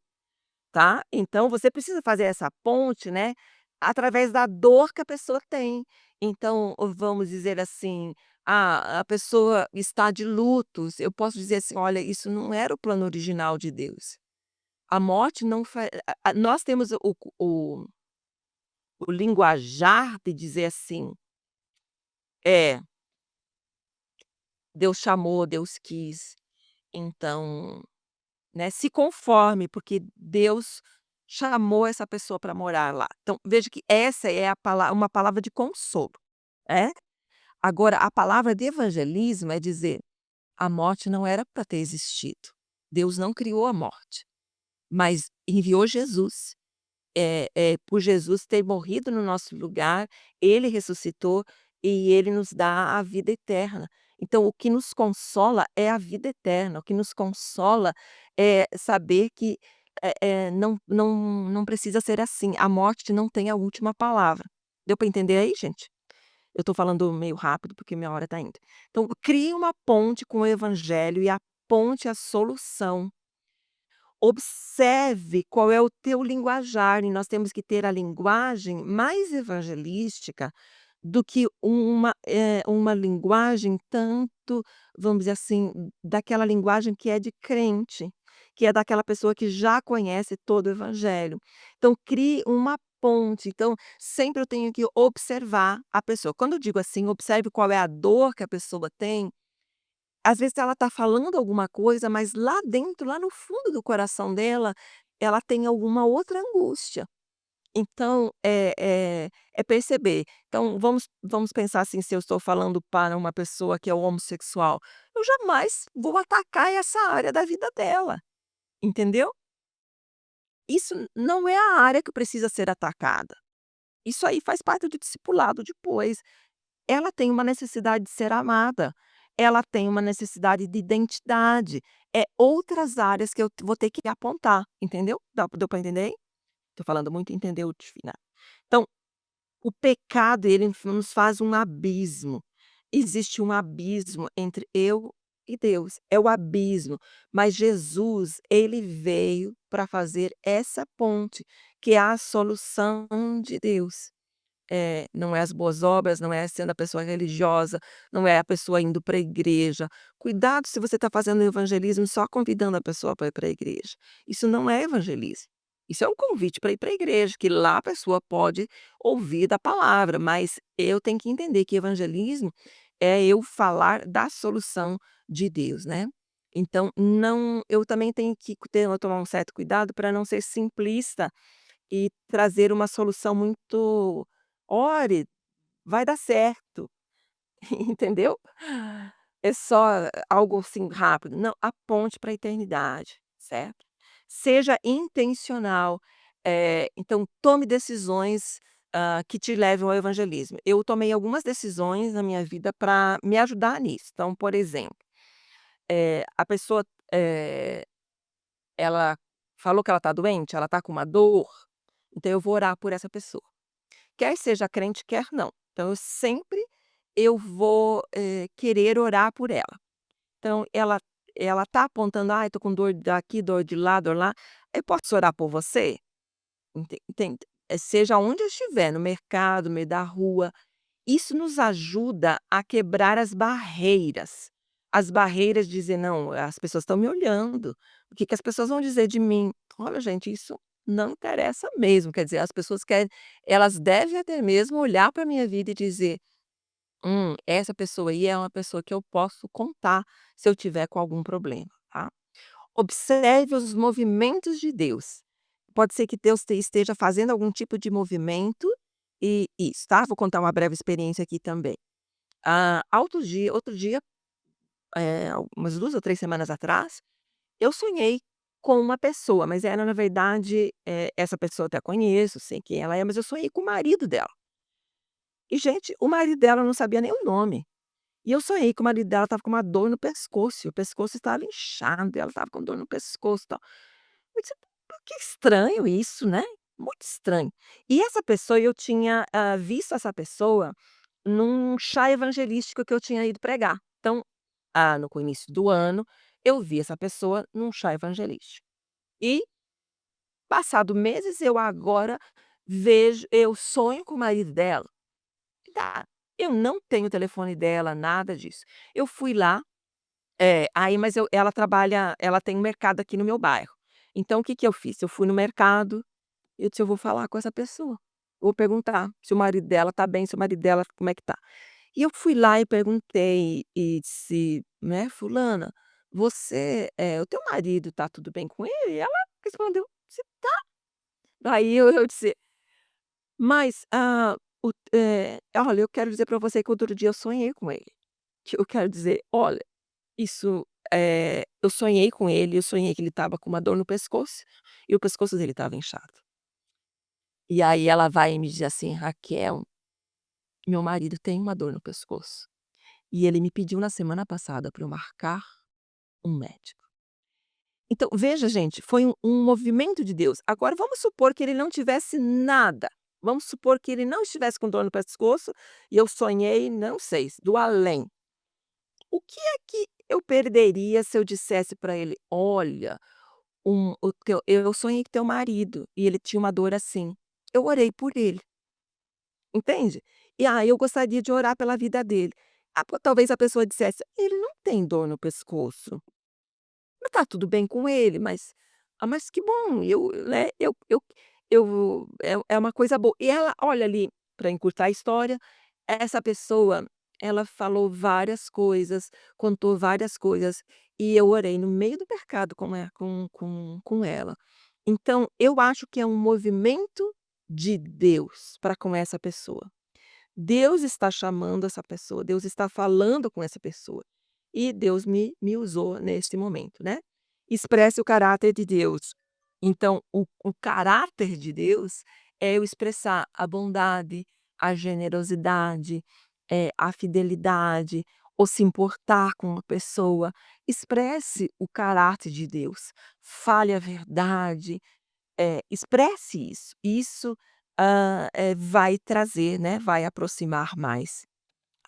[SPEAKER 2] tá? Então você precisa fazer essa ponte, né, através da dor que a pessoa tem. Então, vamos dizer assim, a pessoa está de lutos, eu posso dizer assim: "Olha, isso não era o plano original de Deus. A morte não fa" nós temos o linguajar de dizer assim: "É, Deus chamou, Deus quis, então, né, se conforme, porque Deus chamou essa pessoa para morar lá". Então, veja que essa é uma palavra de consolo, é. Agora a palavra de evangelismo é dizer: a morte não era para ter existido. Deus não criou a morte, mas enviou Jesus. Por Jesus ter morrido no nosso lugar, ele ressuscitou e ele nos dá a vida eterna. Então o que nos consola é a vida eterna, o que nos consola é saber que, não precisa ser assim, a morte não tem a última palavra. Deu para entender aí, gente? Eu estou falando meio rápido, porque minha hora está indo. Então crie uma ponte com o evangelho e aponte a solução. Observe qual é o teu linguajar, e nós temos que ter a linguagem mais evangelística do que uma linguagem tanto, vamos dizer assim, daquela linguagem que é de crente, que é daquela pessoa que já conhece todo o evangelho. Então crie uma ponte, então sempre eu tenho que observar a pessoa. Quando eu digo assim, observe qual é a dor que a pessoa tem, às vezes ela está falando alguma coisa, mas lá dentro, lá no fundo do coração dela, ela tem alguma outra angústia. Então, é perceber. Então vamos pensar assim, se eu estou falando para uma pessoa que é homossexual, eu jamais vou atacar essa área da vida dela, entendeu? Isso não é a área que precisa ser atacada. Isso aí faz parte do discipulado depois. Ela tem uma necessidade de ser amada, ela tem uma necessidade de identidade, outras áreas que eu vou ter que apontar, entendeu? Deu para entender aí? Tô falando muito, entendeu, Divina? Então, o pecado ele nos faz um abismo, existe um abismo entre eu e Deus, é o abismo, mas Jesus, ele veio para fazer essa ponte, que é a solução de Deus. Não é as boas obras, não é sendo a pessoa religiosa, não é a pessoa indo para a igreja. Cuidado se você está fazendo evangelismo só convidando a pessoa para ir para a igreja. Isso não é evangelismo. Isso é um convite para ir para a igreja, que lá a pessoa pode ouvir da palavra, mas eu tenho que entender que evangelismo é eu falar da solução de Deus, né? Então, não, eu também tenho que tomar um certo cuidado para não ser simplista e trazer uma solução muito: "Ore, vai dar certo", entendeu? É só algo assim rápido. Não, aponte para a eternidade, certo? Seja intencional, então tome decisões, que te levem ao evangelismo. Eu tomei algumas decisões na minha vida para me ajudar nisso. Então, por exemplo, a pessoa, eh, ela falou que ela está doente, ela está com uma dor, então eu vou orar por essa pessoa. Quer seja crente, quer não. Então eu vou, querer orar por ela. Então ela tá apontando: "Ai, tô com dor daqui, dor de lá". Eu posso orar por você? Entende? Seja onde eu estiver, no mercado, no meio da rua, isso nos ajuda a quebrar as barreiras. As barreiras de dizer: "Não, as pessoas estão me olhando, o que que as pessoas vão dizer de mim?". Olha, gente, isso não interessa mesmo, quer dizer, as pessoas querem, elas devem até mesmo olhar para a minha vida e dizer: essa pessoa aí é uma pessoa que eu posso contar se eu tiver com algum problema", tá. Observe os movimentos de Deus. Pode ser que Deus esteja fazendo algum tipo de movimento, e isso, tá. Vou contar uma breve experiência aqui também. Outro dia, umas 2 ou 3 semanas atrás, eu sonhei com uma pessoa, mas era na verdade, essa pessoa eu até conheço, sei quem ela é, mas eu sonhei com o marido dela. E gente, o marido dela não sabia nem o nome. E eu sonhei que o marido dela estava com uma dor no pescoço, e o pescoço estava inchado, e ela estava com dor no pescoço, e tal. Eu disse: "Que estranho isso, né, muito estranho". E essa pessoa, eu tinha, visto essa pessoa num chá evangelístico que eu tinha ido pregar. Então, no início do ano, eu vi essa pessoa num chá evangelístico. E, passado meses, eu sonho com o marido dela. Tá, eu não tenho o telefone dela, nada disso. Eu fui lá, aí mas ela tem um mercado aqui no meu bairro. Então o que que eu fiz? Eu fui no mercado, eu disse: "Eu vou falar com essa pessoa, vou perguntar se o marido dela tá bem, se o marido dela como é que tá". E eu fui lá e perguntei e disse, né: "Fulana, o teu marido tá tudo bem com ele?" E ela respondeu: "Disse: "Tá". Aí eu disse: "Mas, olha, eu quero dizer para você que outro dia eu sonhei com ele, que eu quero dizer, olha, eu sonhei com ele, eu sonhei que ele estava com uma dor no pescoço, e o pescoço dele estava inchado". E aí ela vai e me diz assim: "Raquel, meu marido tem uma dor no pescoço, e ele me pediu na semana passada para eu marcar um médico". Então, veja, gente, foi um movimento de Deus. Agora vamos supor que ele não tivesse nada. Vamos supor que ele não estivesse com dor no pescoço e eu sonhei, não sei, do além. O que é que eu perderia se eu dissesse para ele: "Olha, eu sonhei com teu marido e ele tinha uma dor assim". Eu orei por ele, entende? E eu gostaria de orar pela vida dele. Talvez a pessoa dissesse: "Ele não tem dor no pescoço". Mas tá tudo bem com ele, mas que bom, né, é uma coisa boa. E ela, olha ali, para encurtar a história, essa pessoa, ela falou várias coisas, contou várias coisas, e eu orei no meio do mercado com ela. Então eu acho que é um movimento de Deus para com essa pessoa. Deus está chamando essa pessoa, Deus está falando com essa pessoa. E Deus me usou nesse momento, né. Expresse o caráter de Deus. Então o caráter de Deus é eu expressar a bondade, a generosidade, a fidelidade, ou se importar com uma pessoa. Expresse o caráter de Deus, fale a verdade, expresse isso. Isso, vai trazer, né, vai aproximar mais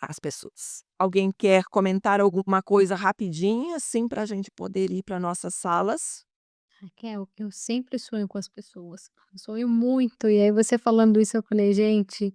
[SPEAKER 2] as pessoas. Alguém quer comentar alguma coisa rapidinho, assim, para a gente poder ir para nossas salas?
[SPEAKER 1] Raquel, eu sempre sonho com as pessoas. Eu sonho muito. E aí você falando isso, eu falei: "Gente,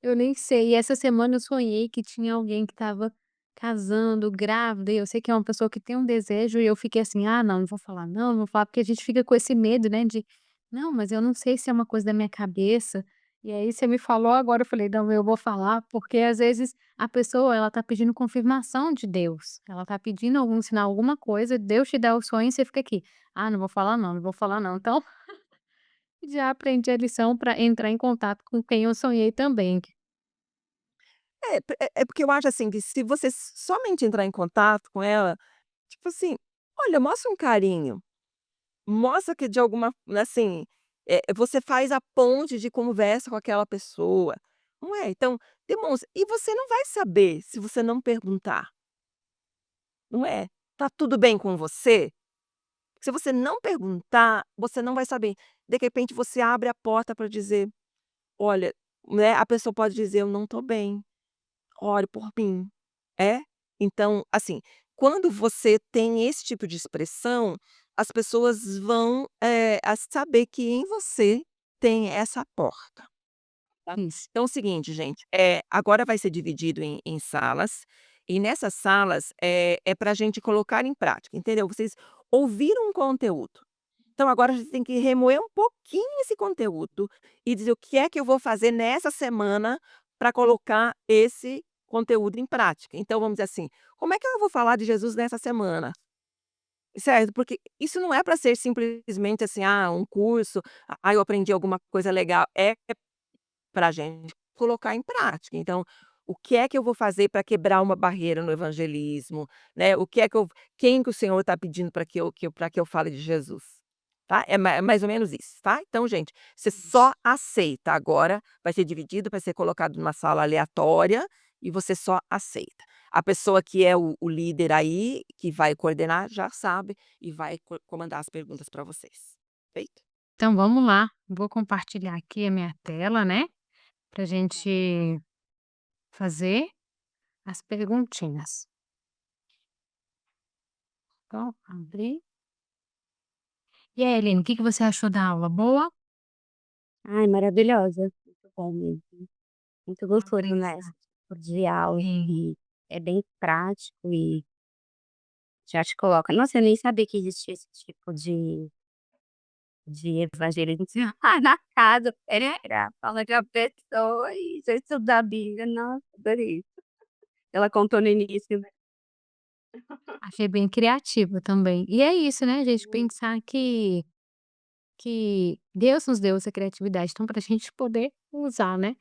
[SPEAKER 1] eu nem sei". E essa semana eu sonhei que tinha alguém que estava casando, grávida, e eu sei que é uma pessoa que tem um desejo, e eu fiquei assim: "Ah, não, não vou falar não, não vou falar", porque a gente fica com esse medo, né, de: "Não, mas eu não sei se é uma coisa da minha cabeça". E aí você me falou agora, eu falei: "Não, eu vou falar", porque às vezes a pessoa, ela tá pedindo confirmação de Deus, ela tá pedindo algum sinal, alguma coisa, Deus te dá o sonho e você fica aqui: "Ah, não vou falar não, não vou falar não". Então, já aprendi a lição para entrar em contato com quem eu sonhei também.
[SPEAKER 2] É porque eu acho, assim, que se você somente entrar em contato com ela, tipo assim, olha, mostra um carinho, mostra que de alguma assim, você faz a ponte de conversa com aquela pessoa, não é? Então, demonstra. E você não vai saber se você não perguntar, não é? "Tá tudo bem com você?" Se você não perguntar, você não vai saber. De repente, você abre a porta para dizer: "Olha", né, a pessoa pode dizer: "Eu não estou bem, ore por mim". É? Então, assim, quando você tem esse tipo de expressão, as pessoas vão, a saber que em você tem essa porta, tá.
[SPEAKER 1] Isso.
[SPEAKER 2] Então é o seguinte, gente, agora vai ser dividido em salas, e nessas salas, é pra gente colocar em prática, entendeu? Vocês ouviram um conteúdo, então agora a gente tem que remoer um pouquinho esse conteúdo e dizer o que é que eu vou fazer nessa semana para colocar esse conteúdo em prática. Então vamos dizer assim, como é que eu vou falar de Jesus nessa semana? Certo, porque isso não é para ser simplesmente assim, um curso, eu aprendi alguma coisa legal, é para a gente colocar em prática. Então, o que é que eu vou fazer para quebrar uma barreira no evangelismo, né? O que é que eu quem que o Senhor está pedindo para que eu fale de Jesus, tá? É mais ou menos isso, tá? Então, gente, você só aceita. Agora vai ser dividido, vai ser colocado numa sala aleatória e você só aceita. A pessoa que é o líder aí, que vai coordenar, já sabe e vai comandar as perguntas para vocês. Feito?
[SPEAKER 1] Então vamos lá, vou compartilhar aqui a minha tela, né, pra gente fazer as perguntinhas. Então, abrir. E aí, Aline, o que que você achou da aula? Boa?
[SPEAKER 7] Ai, maravilhosa. Muito bom mesmo. Muito gostoso, né, esse
[SPEAKER 1] Beleza.
[SPEAKER 7] tipo de aula
[SPEAKER 1] Sim.
[SPEAKER 7] e é bem prático e já te coloca nossa, eu nem sabia que existia esse tipo de evangelismo na casa, era fala de uma pessoa e já estudar a Bíblia, nossa, adorei. Ela contou no início, né.
[SPEAKER 1] Achei bem criativo também. E é isso, né, gente, pensar que Deus nos deu essa criatividade, então para a gente poder usar, né.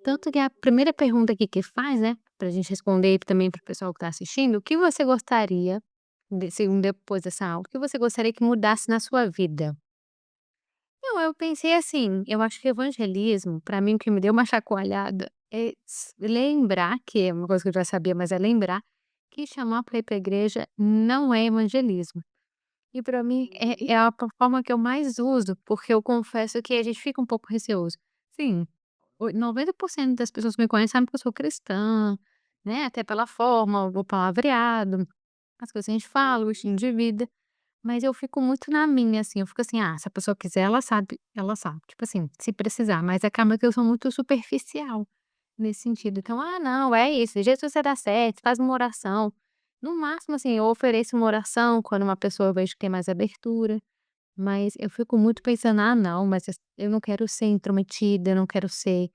[SPEAKER 1] Tanto que a primeira pergunta aqui que faz, né, pra gente responder e também para o pessoal que está assistindo, o que você gostaria depois dessa aula, o que você gostaria que mudasse na sua vida? Não, eu pensei assim, eu acho que evangelismo, pra mim o que me deu uma chacoalhada é lembrar que é uma coisa que eu já sabia, mas é lembrar que chamar para ir pra igreja não é evangelismo. E pra mim é a forma que eu mais uso, porque eu confesso que a gente fica um pouco receoso. Sim, 90% das pessoas que me conhecem sabem que eu sou cristã, né, até pela forma, o palavreado, as coisas que a gente fala, o estilo de vida. Mas eu fico muito na minha, assim, eu fico assim: "Ah, se a pessoa quiser, ela sabe", tipo assim, se precisar, mas acaba que eu sou muito superficial nesse sentido. Então: "Ah, não, é isso, de jeito que você dá certo, faz uma oração". No máximo, assim, eu ofereço uma oração quando uma pessoa eu vejo que tem mais abertura, mas eu fico muito pensando: "Ah, não, mas eu não quero ser intrometida, eu não quero ser,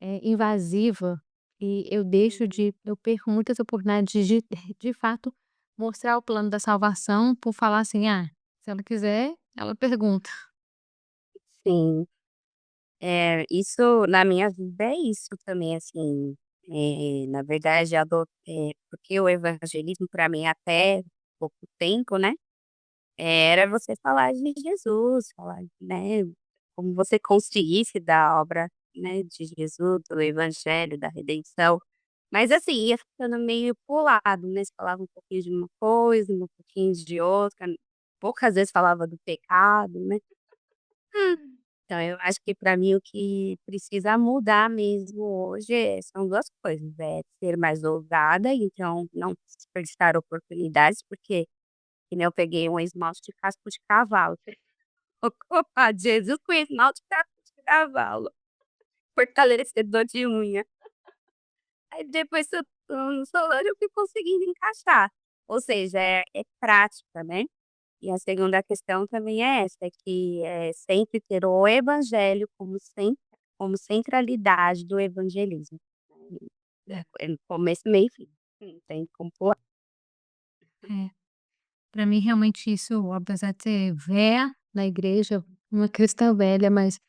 [SPEAKER 1] invasiva", e eu perco muitas oportunidades de fato mostrar o plano da salvação por falar assim: "Ah, se ela quiser, ela pergunta".
[SPEAKER 7] Sim, isso na minha vida é isso também, assim, na verdade porque o evangelismo para mim até pouco tempo, né, era você falar de Jesus, falar, né, como você conseguisse da obra, né, de Jesus, do evangelho, da redenção. Mas assim, ia ficando meio pro lado, né, você falava um pouquinho de uma coisa, um pouquinho de outra, poucas vezes falava do pecado, né. Então eu acho que para mim o que precisa mudar mesmo hoje são 2 coisas, ser mais ousada, então não desperdiçar oportunidades, porque que nem eu peguei um esmalte de casco de cavalo. Vou culpar Jesus com esmalte de casco de cavalo, fortalecedor de unha. Aí depois que eu tô no solano eu fui conseguindo encaixar. Ou seja, é prática, né. E a segunda questão também é essa, é que é sempre ter o evangelho como centralidade do evangelismo. É começo, meio e fim. Não tem como pular.
[SPEAKER 1] É, pra mim realmente isso, apesar de ser véia na igreja, uma cristã velha, mas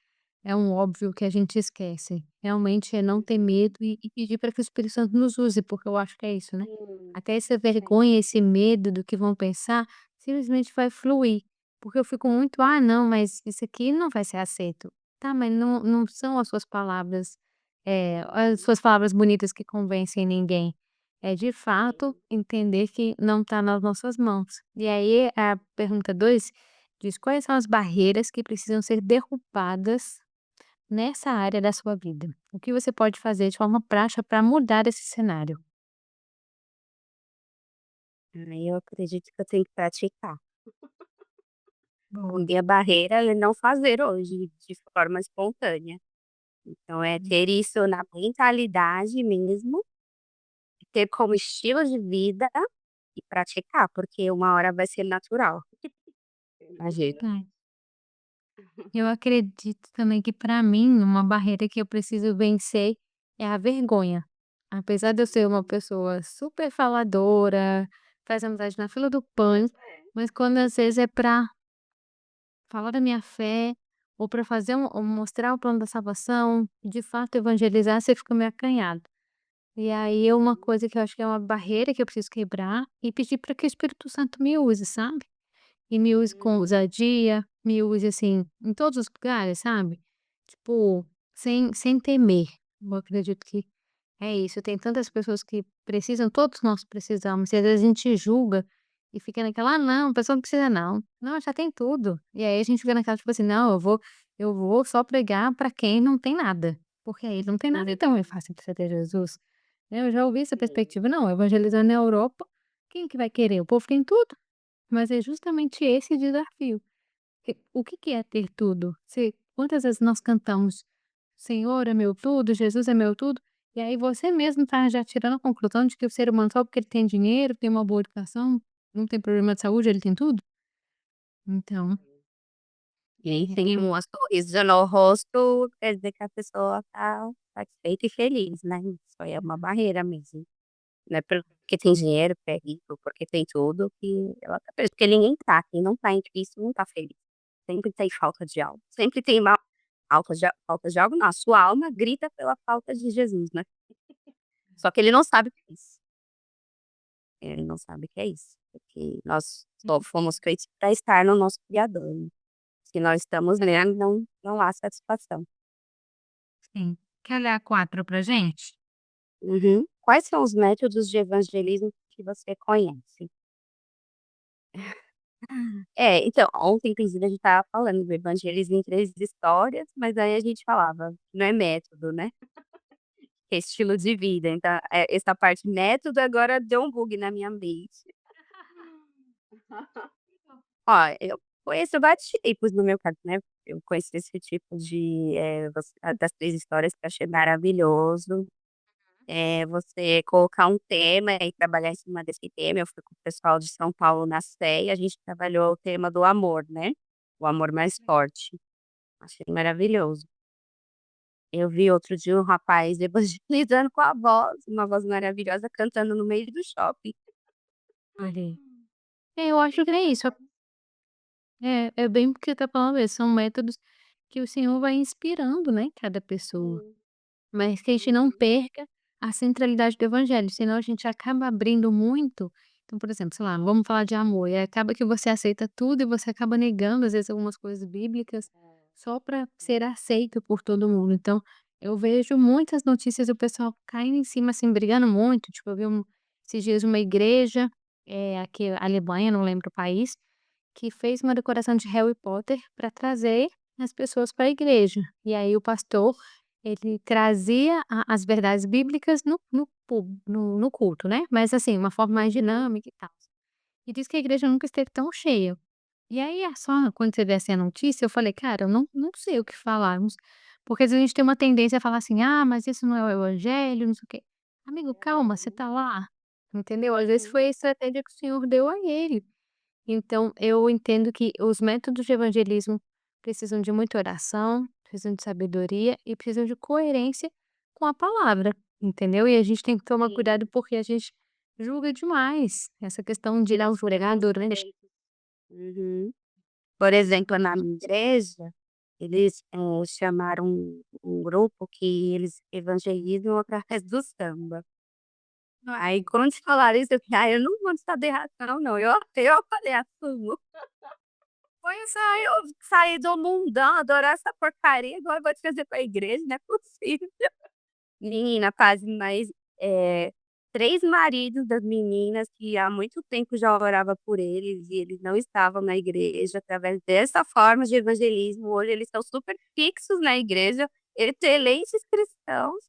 [SPEAKER 1] é um óbvio que a gente esquece. Realmente é não ter medo e pedir para que o Espírito Santo nos use, porque eu acho que é isso, né. Até essa vergonha, esse medo do que vão pensar, simplesmente vai fluir. Porque eu fico muito: "Ah, não, mas isso aqui não vai ser aceito". Tá, mas não são as suas palavras, as suas palavras bonitas que convencem ninguém. É de fato entender que não está nas nossas mãos. E aí a pergunta 2 diz: "Quais são as barreiras que precisam ser derrubadas nessa área da sua vida? O que você pode fazer de forma prática para mudar esse cenário?"
[SPEAKER 7] Aí eu acredito que eu tenho que praticar. A
[SPEAKER 1] Boa.
[SPEAKER 7] minha barreira é não fazer hoje de forma espontânea. Então é ter isso na mentalidade mesmo, ter como estilo de vida e praticar, porque uma hora vai ser natural. Imagino.
[SPEAKER 1] Verdade. Eu acredito também que para mim uma barreira que eu preciso vencer é a vergonha. Apesar de eu ser uma pessoa super faladora, faz amizade na fila do pão, mas quando às vezes é para falar da minha fé, ou para fazer ou mostrar o plano da salvação, de fato evangelizar, você fica meio acanhado. E aí é uma coisa que eu acho que é uma barreira que eu preciso quebrar e pedir para que o Espírito Santo me use, sabe? E me use com ousadia, me use, assim, em todos os lugares, sabe? Tipo, sem temer. Eu acredito que é isso. Tem tantas pessoas que precisam, todos nós precisamos, e às vezes a gente julga e fica naquela: "Ah, não, a pessoa não precisa não. Não, já tem tudo". E aí a gente fica naquela, tipo assim: "Não, eu vou só pregar para quem não tem nada, porque aí não tem nada, então é fácil para você ter Jesus". Eu já ouvi essa perspectiva: "Não, evangelizar na Europa, quem que vai querer? O povo tem tudo". Mas é justamente esse desafio. O que que é ter tudo? Quantas vezes nós cantamos: "Senhor é meu tudo, Jesus é meu tudo", e aí você mesmo está já tirando a conclusão de que o ser humano só porque ele tem dinheiro, tem uma boa educação, não tem problema de saúde, ele tem tudo? Então,
[SPEAKER 7] E aí
[SPEAKER 1] é
[SPEAKER 7] tem um sorriso no rosto, quer dizer que a pessoa tá satisfeita e feliz, né. Isso aí é uma barreira mesmo. Não é porque tem dinheiro, porque é rico, porque tem tudo que ela tá feliz, porque ninguém tá, quem não tá em Cristo não tá feliz. Sempre tem falta de algo, sempre tem uma falta de algo não, a sua alma grita pela falta de Jesus, né. Só que ele não sabe o que é isso, ele não sabe o que é isso, porque nós só fomos feitos para estar no nosso Criador, né. Se nós estamos nele, não há satisfação.
[SPEAKER 1] sim. Quer olhar 4 pra gente?
[SPEAKER 7] Uhum. Quais são os métodos de evangelismo que você conhece? É, então, ontem inclusive a gente estava falando do evangelismo em 3 histórias, mas aí a gente falava, não é método, né, é estilo de vida, então, essa parte método agora deu um bug na minha mente. Ó, eu conheço vários tipos no meu caso, né, eu conheço esse tipo de, das 3 histórias que eu achei maravilhoso. Você colocar um tema e trabalhar em cima desse tema. Eu fui com o pessoal de São Paulo na Sé e a gente trabalhou o tema do amor, né, o amor mais forte. Achei maravilhoso. Eu vi outro dia um rapaz evangelizando com a voz, uma voz maravilhosa, cantando no meio do shopping.
[SPEAKER 1] Olha aí. Eu acho que é isso. É bem o que você tá falando mesmo, são métodos que o Senhor vai inspirando, né, cada pessoa.
[SPEAKER 7] Sim.
[SPEAKER 1] Mas que a gente não perca a centralidade do evangelho, senão a gente acaba abrindo muito. Então, por exemplo, sei lá, vamos falar de amor, e aí acaba que você aceita tudo e você acaba negando, às vezes, algumas coisas bíblicas só para ser aceito por todo mundo. Então, eu vejo muitas notícias do pessoal caindo em cima, assim, brigando muito. Tipo, eu vi esses dias uma igreja, aqui, Alemanha, não lembro o país, que fez uma decoração de Harry Potter para trazer as pessoas para a igreja. E aí o pastor, ele trazia as verdades bíblicas no culto, né, mas assim, uma forma mais dinâmica e tal. E diz que a igreja nunca esteve tão cheia. E aí é só quando você vê assim a notícia, eu falei: "Cara, eu não sei o que falar", porque às vezes a gente tem uma tendência a falar assim: "Ah, mas isso não é o evangelho, não sei o quê". Amigo, calma, você tá lá, entendeu? Às vezes foi a estratégia que o Senhor deu a ele. Então eu entendo que os métodos de evangelismo precisam de muita oração, precisam de sabedoria e precisam de coerência com a palavra, entendeu? E a gente tem que tomar
[SPEAKER 7] Sim,
[SPEAKER 1] cuidado, porque a gente julga demais essa questão de ir aos pregadores.
[SPEAKER 7] uhum. Por exemplo, na minha igreja, eles, chamaram um grupo que eles evangelizam através do samba. Aí quando falaram isso, eu falei: "Ah, eu não vou saber razão não", eu falei: "Assumo". Pois é, eu saí do mundão, adorar essa porcaria, agora vou trazer pra igreja, não é possível. Menina, fazem mais, 3 maridos das meninas que há muito tempo já orava por eles e eles não estavam na igreja, através dessa forma de evangelismo, hoje eles estão super fixos na igreja, excelentes cristãos.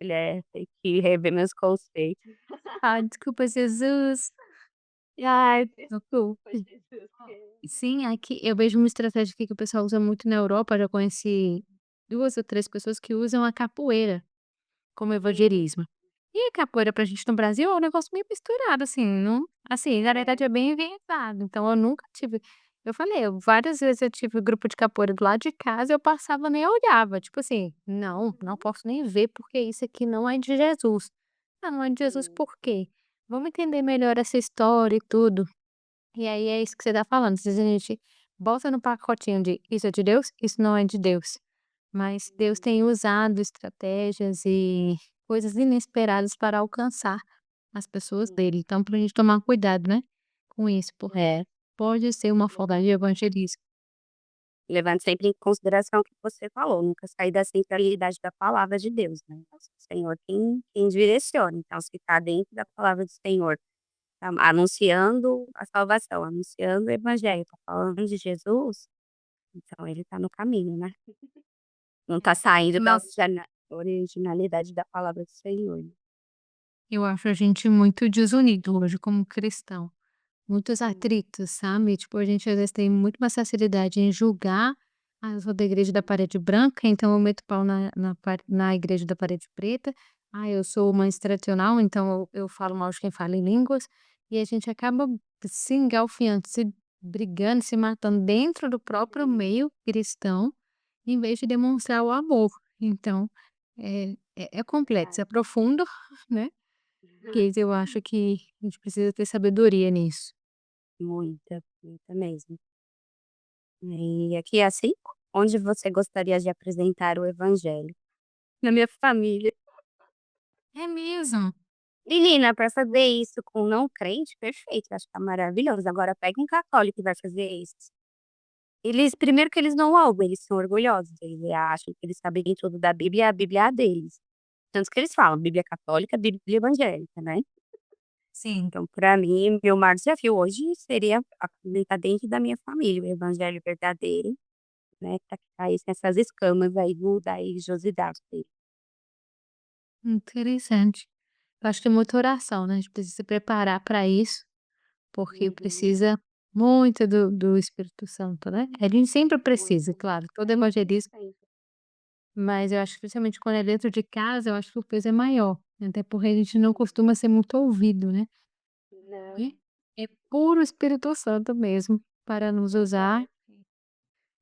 [SPEAKER 7] Falei: tem que rever meus conceitos".
[SPEAKER 1] Ah, desculpa, Jesus. Ai, socorro. Sim, aqui eu vejo uma estratégia aqui que o pessoal usa muito na Europa. Já conheci 2 ou 3 pessoas que usam a capoeira como evangelismo. E a capoeira pra gente no Brasil é um negócio meio misturado, assim, não assim, na verdade é bem enviesado, então eu nunca tive. Eu falei, várias vezes eu tive grupo de capoeira do lado de casa, eu passava, nem olhava, tipo assim: "Não, não posso nem ver, porque isso aqui não é de Jesus". "Ah, não é de Jesus por quê? Vamos entender melhor essa história e tudo". E aí é isso que você tá falando, às vezes a gente bota no pacotinho de: "Isso é de Deus, isso não é de Deus". Mas Deus tem usado estratégias e coisas inesperadas para alcançar as pessoas dele. Então, para a gente tomar cuidado, né, com isso, porque
[SPEAKER 7] É,
[SPEAKER 1] pode ser uma forma de evangelismo.
[SPEAKER 7] levando sempre em consideração o que você falou, nunca sair da centralidade da palavra de Deus, né, o Senhor quem direciona, então se está dentro da palavra do Senhor, tá anunciando a salvação, anunciando o evangelho, tá falando de Jesus, então ele está no caminho, né. Não tá saindo da
[SPEAKER 1] Mas
[SPEAKER 7] originalidade da palavra do Senhor.
[SPEAKER 1] eu acho a gente muito desunido hoje como cristão. Muitos atritos, sabe, tipo, a gente às vezes tem muito mais facilidade em julgar: "Ah, eu sou da igreja da parede branca, então eu meto pau na igreja da parede preta. Ah, eu sou mais tradicional, então eu falo mal de quem fala em línguas". E a gente acaba se engalfinhando, se brigando, se matando dentro do próprio meio cristão, em vez de demonstrar o amor. Então, é complexo, é profundo, né, que eu acho que a gente precisa ter sabedoria nisso.
[SPEAKER 7] Muita, muita mesmo. E aqui é assim? Onde você gostaria de apresentar o evangelho? Na minha família.
[SPEAKER 1] É mesmo?
[SPEAKER 7] Menina, para fazer isso com não crente, perfeito, acho que tá maravilhoso. Agora pega um católico que vai fazer isso. Eles primeiro que eles não ouvem, eles são orgulhosos, eles acham que eles sabem tudo da Bíblia e a Bíblia é a deles. Tanto que eles falam Bíblia católica, Bíblia evangélica, né.
[SPEAKER 1] Sim.
[SPEAKER 7] Então para mim, meu maior desafio hoje seria apresentar dentro da minha família o evangelho verdadeiro, né, para que caíssem essas escamas aí da religiosidade dele.
[SPEAKER 1] Interessante. Eu acho que é muita oração, né, a gente precisa se preparar para isso, porque
[SPEAKER 7] Uhum.
[SPEAKER 1] precisa muito do Espírito Santo, né. A gente sempre precisa,
[SPEAKER 7] Muito.
[SPEAKER 1] claro, todo evangelismo,
[SPEAKER 7] Sempre.
[SPEAKER 1] mas eu acho que principalmente quando é dentro de casa, eu acho que o peso é maior, até porque a gente não costuma ser muito ouvido, né.
[SPEAKER 7] Não.
[SPEAKER 1] É puro Espírito Santo mesmo, para nos usar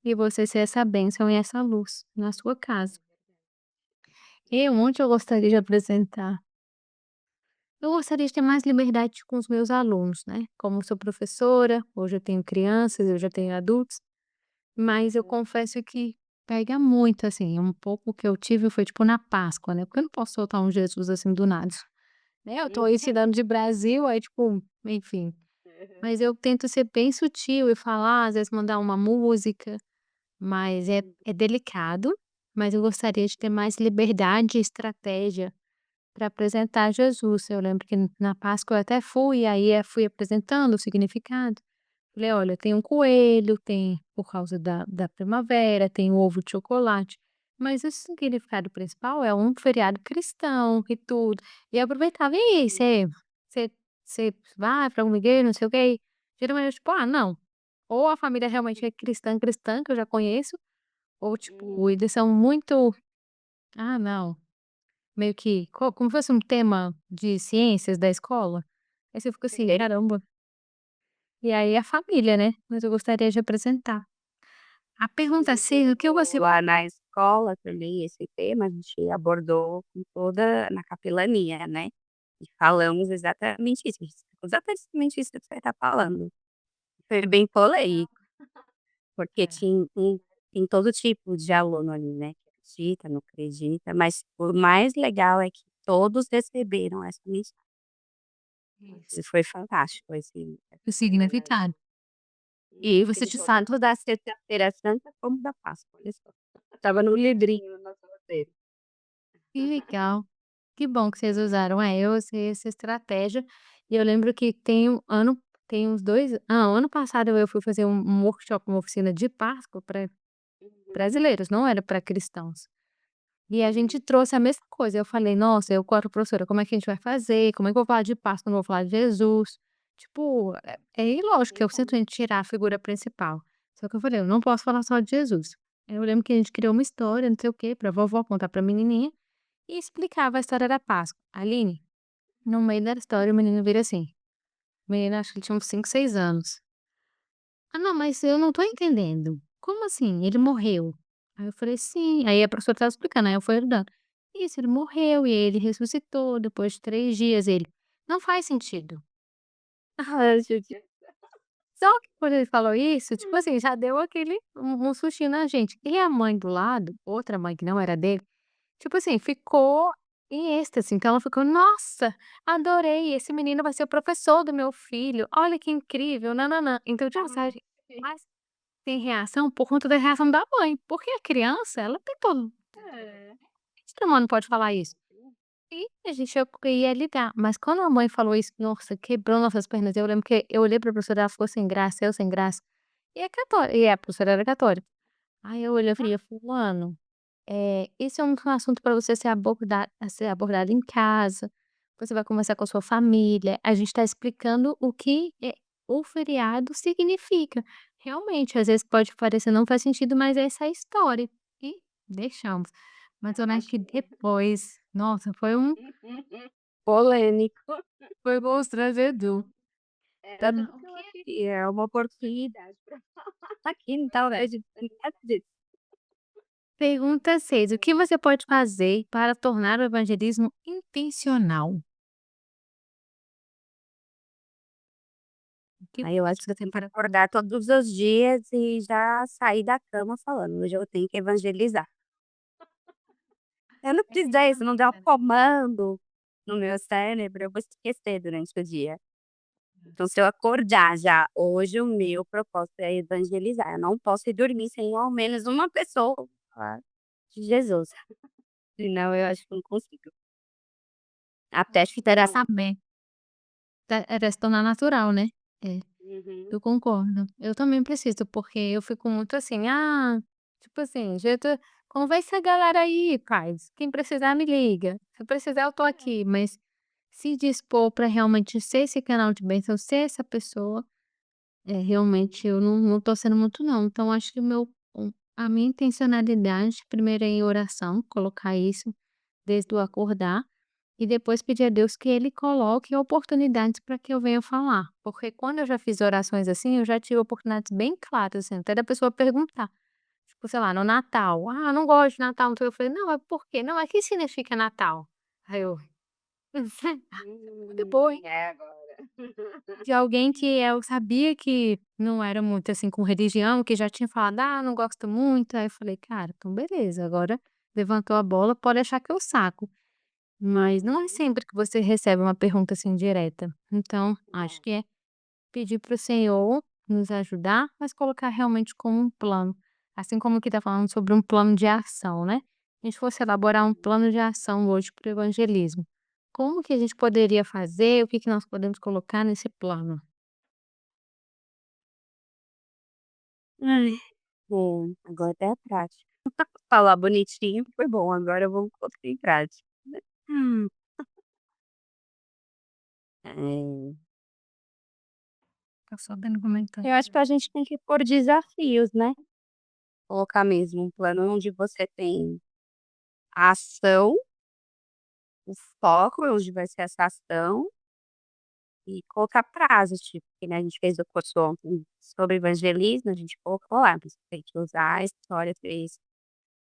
[SPEAKER 1] e você ser essa bênção e essa luz na sua casa. Onde eu gostaria de apresentar? Eu gostaria de ter mais liberdade com os meus alunos, né. Como sou professora, hoje eu tenho crianças, eu já tenho adultos, mas eu confesso que pega muito, assim, um pouco que eu tive foi, tipo, na Páscoa, né, porque eu não posso soltar um Jesus, assim, do nada, né. Eu tô ensinando de Brasil, aí, tipo, enfim. Mas eu tento ser bem sutil e falar, às vezes mandar uma música, mas é delicado, mas eu gostaria de ter mais liberdade e estratégia para apresentar Jesus. Eu lembro que na Páscoa eu até fui, aí fui apresentando o significado, Falei: "Olha, tem um coelho, tem por causa da primavera, tem o ovo de chocolate, mas o significado principal é um feriado cristão e tudo". E eu aproveitava: "E aí, você você vai pra alguma igreja, não sei o quê?". Geralmente eu tipo: "Ah, não". Ou a família realmente é cristã, cristã, que eu já conheço, ou tipo, eles são muito: "Ah, não". Meio que como se fosse um tema de ciências da escola. Aí você fica assim: "Caramba". E aí a família, né, mas eu gostaria de apresentar. A pergunta 6, o que você
[SPEAKER 7] Lá na escola também esse tema a gente abordou com toda na capelania, né, e falamos exatamente isso que você está falando. Foi bem polêmico, porque tem todo tipo de aluno ali, né, que acredita, não acredita, mas o mais legal é que todos receberam essa mensagem. Isso foi fantástico, assim,
[SPEAKER 1] o
[SPEAKER 7] essa verdade.
[SPEAKER 1] significado. E você te sabe
[SPEAKER 7] Tanto da sexta-feira santa como da Páscoa, olha só. Estava no livrinho no nosso roteiro.
[SPEAKER 1] que legal, que bom que vocês usaram. É, eu usei essa estratégia, e eu lembro que tem uns 2 o ano passado eu fui fazer um workshop, uma oficina de Páscoa para brasileiros, não era para cristãos. E a gente trouxe a mesma coisa, eu falei: "Nossa", eu com a professora: "Como é que a gente vai fazer? Como é que eu vou falar de Páscoa, não vou falar de Jesus?". Tipo, é ilógico que eu simplesmente tirar a figura principal. Só que eu falei: "Eu não posso falar só de Jesus". Aí eu lembro que a gente criou uma história, não sei o quê, pra vovó contar pra menininha, e explicava a história da Páscoa. Aline, no meio da história o menino vira assim, o menino acho que ele tinha uns 5, 6 anos. "Ah não, mas eu não tô entendendo. Como assim? Ele morreu?". Aí eu falei: "Sim". Aí a professora estava explicando, aí eu fui ajudando. "Isso, ele morreu e ele ressuscitou depois de 3 dias". Ele: "Não faz sentido".
[SPEAKER 7] Ah, judia.
[SPEAKER 1] Só que quando ele falou isso, tipo assim, já deu aquele um sustinho na gente. E a mãe do lado, outra mãe que não era dele, tipo assim, ficou em êxtase. Então ela ficou: "Nossa, adorei, esse menino vai ser o professor do meu filho. Olha que incrível, nã-nã-nã". Então, tipo, sabe, mas tem reação por conta da reação da mãe, porque a criança, ela tem todo
[SPEAKER 7] É.
[SPEAKER 1] ser humano pode falar isso. E a gente ia ligar, mas quando a mãe falou isso, nossa, quebrou nossas pernas. Eu lembro que eu olhei pra professora, ela ficou sem graça, eu sem graça. E a professora era católica. Aí eu olhei e falei: "Fulano, esse é um assunto para você ser abordado em casa, você vai conversar com a sua família, a gente está explicando o que, o feriado significa. Realmente, às vezes pode parecer não faz sentido, mas essa é a história". E deixamos. Mas eu lembro que depois, nossa,
[SPEAKER 7] Polêmico.
[SPEAKER 1] foi constrangedor.
[SPEAKER 7] Era
[SPEAKER 1] Tá.
[SPEAKER 7] tudo que eu queria, é uma oportunidade pra falar aqui, então, né, de
[SPEAKER 1] Pergunta 6: o que você pode fazer para tornar o evangelismo intencional? O que
[SPEAKER 7] Aí eu acho que eu tenho para acordar todos os dias e já sair da cama falando: "Hoje eu tenho que evangelizar". Eu não precisar isso, não der um comando no meu cérebro, eu vou esquecer durante o dia. Então se eu acordar já: "Hoje o meu propósito é evangelizar", eu não posso ir dormir sem ao menos uma pessoa falar de Jesus, senão eu acho que não consigo. Até
[SPEAKER 1] acho que deveria
[SPEAKER 7] falar.
[SPEAKER 1] saber. Era se tornar natural, né. É,
[SPEAKER 7] Uhum.
[SPEAKER 1] eu concordo. Eu também preciso, porque eu fico muito assim: "Ah", tipo assim, jeito "convence a galera aí, paz, quem precisar me liga, se precisar eu tô aqui", mas se dispor para realmente ser esse canal de bênção, ser essa pessoa, realmente eu não tô sendo muito não. Então acho que a minha intencionalidade primeiro é em oração, colocar isso desde o acordar. E depois pedir a Deus que ele coloque oportunidades para que eu venha falar, porque quando eu já fiz orações assim, eu já tive oportunidades bem claras, assim, até da pessoa perguntar, tipo, sei lá, no Natal: "Ah, eu não gosto de Natal", então eu falei: "Não, é por quê?". "Não, é que significa Natal?". Aí eu: "De boa, hein".
[SPEAKER 7] É agora.
[SPEAKER 1] De alguém que eu sabia que não era muito, assim, com religião, que já tinha falado: "Ah, não gosto muito", aí eu falei: "Cara, então beleza, agora levantou a bola, pode achar que eu saco". Mas não é sempre que você recebe uma pergunta, assim, direta. Então, acho
[SPEAKER 7] Não.
[SPEAKER 1] que é pedir para o Senhor nos ajudar, mas colocar realmente como um plano. Assim como que está falando sobre um plano de ação, né. Se a gente fosse elaborar um plano de ação hoje para o evangelismo, como que a gente poderia fazer? O que que nós podemos colocar nesse plano?
[SPEAKER 7] Ai, agora é a prática. Falar bonitinho foi bom, agora vamos colocar em prática, né. Hum. É.
[SPEAKER 1] Tá só dando comentário.
[SPEAKER 7] Eu acho que a gente tem que pôr desafios, né. Colocar mesmo um plano onde você tem a ação, o foco onde vai ser essa ação e colocar prazos, tipo, que nem a gente fez o curso ontem sobre evangelismo, a gente colocou lá, você tem que usar a história,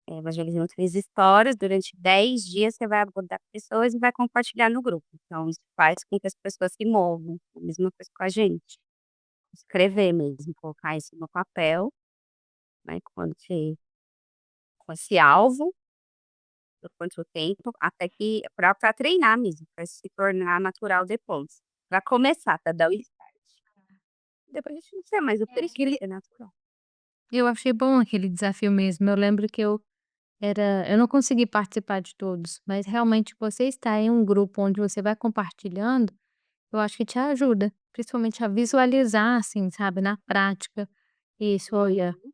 [SPEAKER 7] evangelismo 3 histórias, durante 10 dias você vai abordar pessoas e vai compartilhar no grupo. Então isso faz com que as pessoas se movam, a mesma coisa com a gente. Escrever mesmo, colocar isso no papel, né, com esse alvo, por quanto tempo, até que pra treinar mesmo, pra se tornar natural depois. Pra começar, pra dar o start. Depois a gente não precisa mais, o
[SPEAKER 1] Aquele
[SPEAKER 7] é natural.
[SPEAKER 1] eu achei bom aquele desafio mesmo. Eu lembro que eu não consegui participar de todos, mas realmente você estar em um grupo onde você vai compartilhando, eu acho que te ajuda, principalmente a visualizar, assim, sabe, na prática. Isso, olha,
[SPEAKER 7] Uhum,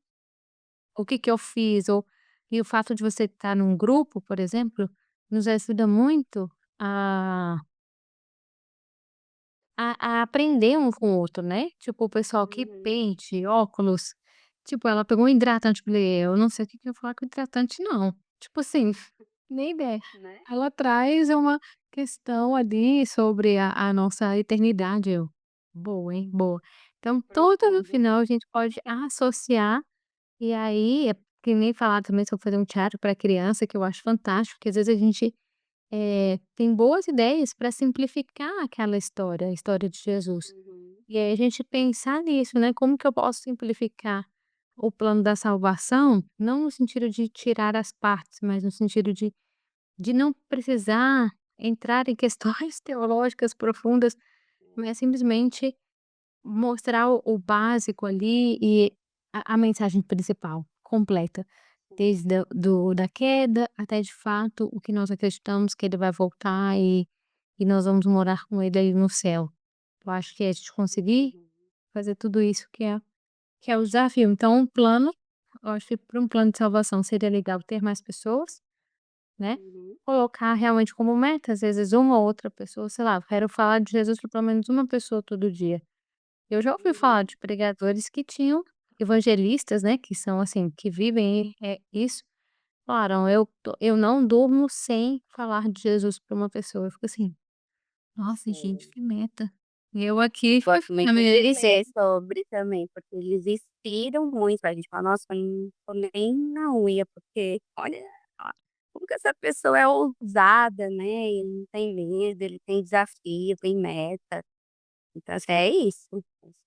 [SPEAKER 1] o que que eu fiz, ou e o fato de você estar num grupo, por exemplo, nos ajuda muito a a aprender um com o outro, né. Tipo, o pessoal que
[SPEAKER 7] uhum.
[SPEAKER 1] pente, óculos, tipo, ela pegou um hidratante, eu falei: "Eu não sei o que que eu vou falar com hidratante não". Tipo assim, nem ideia.
[SPEAKER 7] Né?
[SPEAKER 1] Ela traz uma questão ali sobre a nossa eternidade, eu: "Boa, hein, boa". Então todo no
[SPEAKER 7] Profundo.
[SPEAKER 1] final a gente pode associar, e aí é que nem falar também sobre fazer um teatro para criança, que eu acho fantástico, que às vezes a gente tem boas ideias para simplificar aquela história, a história de Jesus.
[SPEAKER 7] Uhum,
[SPEAKER 1] E aí a gente pensar nisso, né, como que eu posso simplificar o plano da salvação, não no sentido de tirar as partes, mas no sentido de não precisar entrar em questões teológicas profundas, mas simplesmente mostrar o básico ali e a mensagem principal, completa, desde da queda até de fato o que nós acreditamos que ele vai voltar e nós vamos morar com ele aí no céu. Eu acho que a gente conseguir
[SPEAKER 7] uhum,
[SPEAKER 1] fazer tudo isso que é o desafio. Então um plano, eu acho que para um plano de salvação seria legal ter mais pessoas, né,
[SPEAKER 7] uhum,
[SPEAKER 1] colocar realmente como meta, às vezes uma ou outra pessoa, sei lá, quero falar de Jesus para pelo menos uma pessoa todo dia. Eu já ouvi falar
[SPEAKER 7] uhum.
[SPEAKER 1] de pregadores que tinham evangelistas, né, que são, assim, que vivem, isso, falaram: "Eu não durmo sem falar de Jesus para uma pessoa". Eu fico assim: "Nossa, gente,
[SPEAKER 7] É.
[SPEAKER 1] que meta". E eu aqui
[SPEAKER 7] Gosto
[SPEAKER 1] na
[SPEAKER 7] muito
[SPEAKER 1] minha
[SPEAKER 7] de ler sobre também, porque eles inspiram muito, a gente fala: "Nossa, eu não tô nem na unha", porque olha a como que essa pessoa é ousada, né, ele não tem medo, ele tem desafio, tem meta. Então, assim, é isso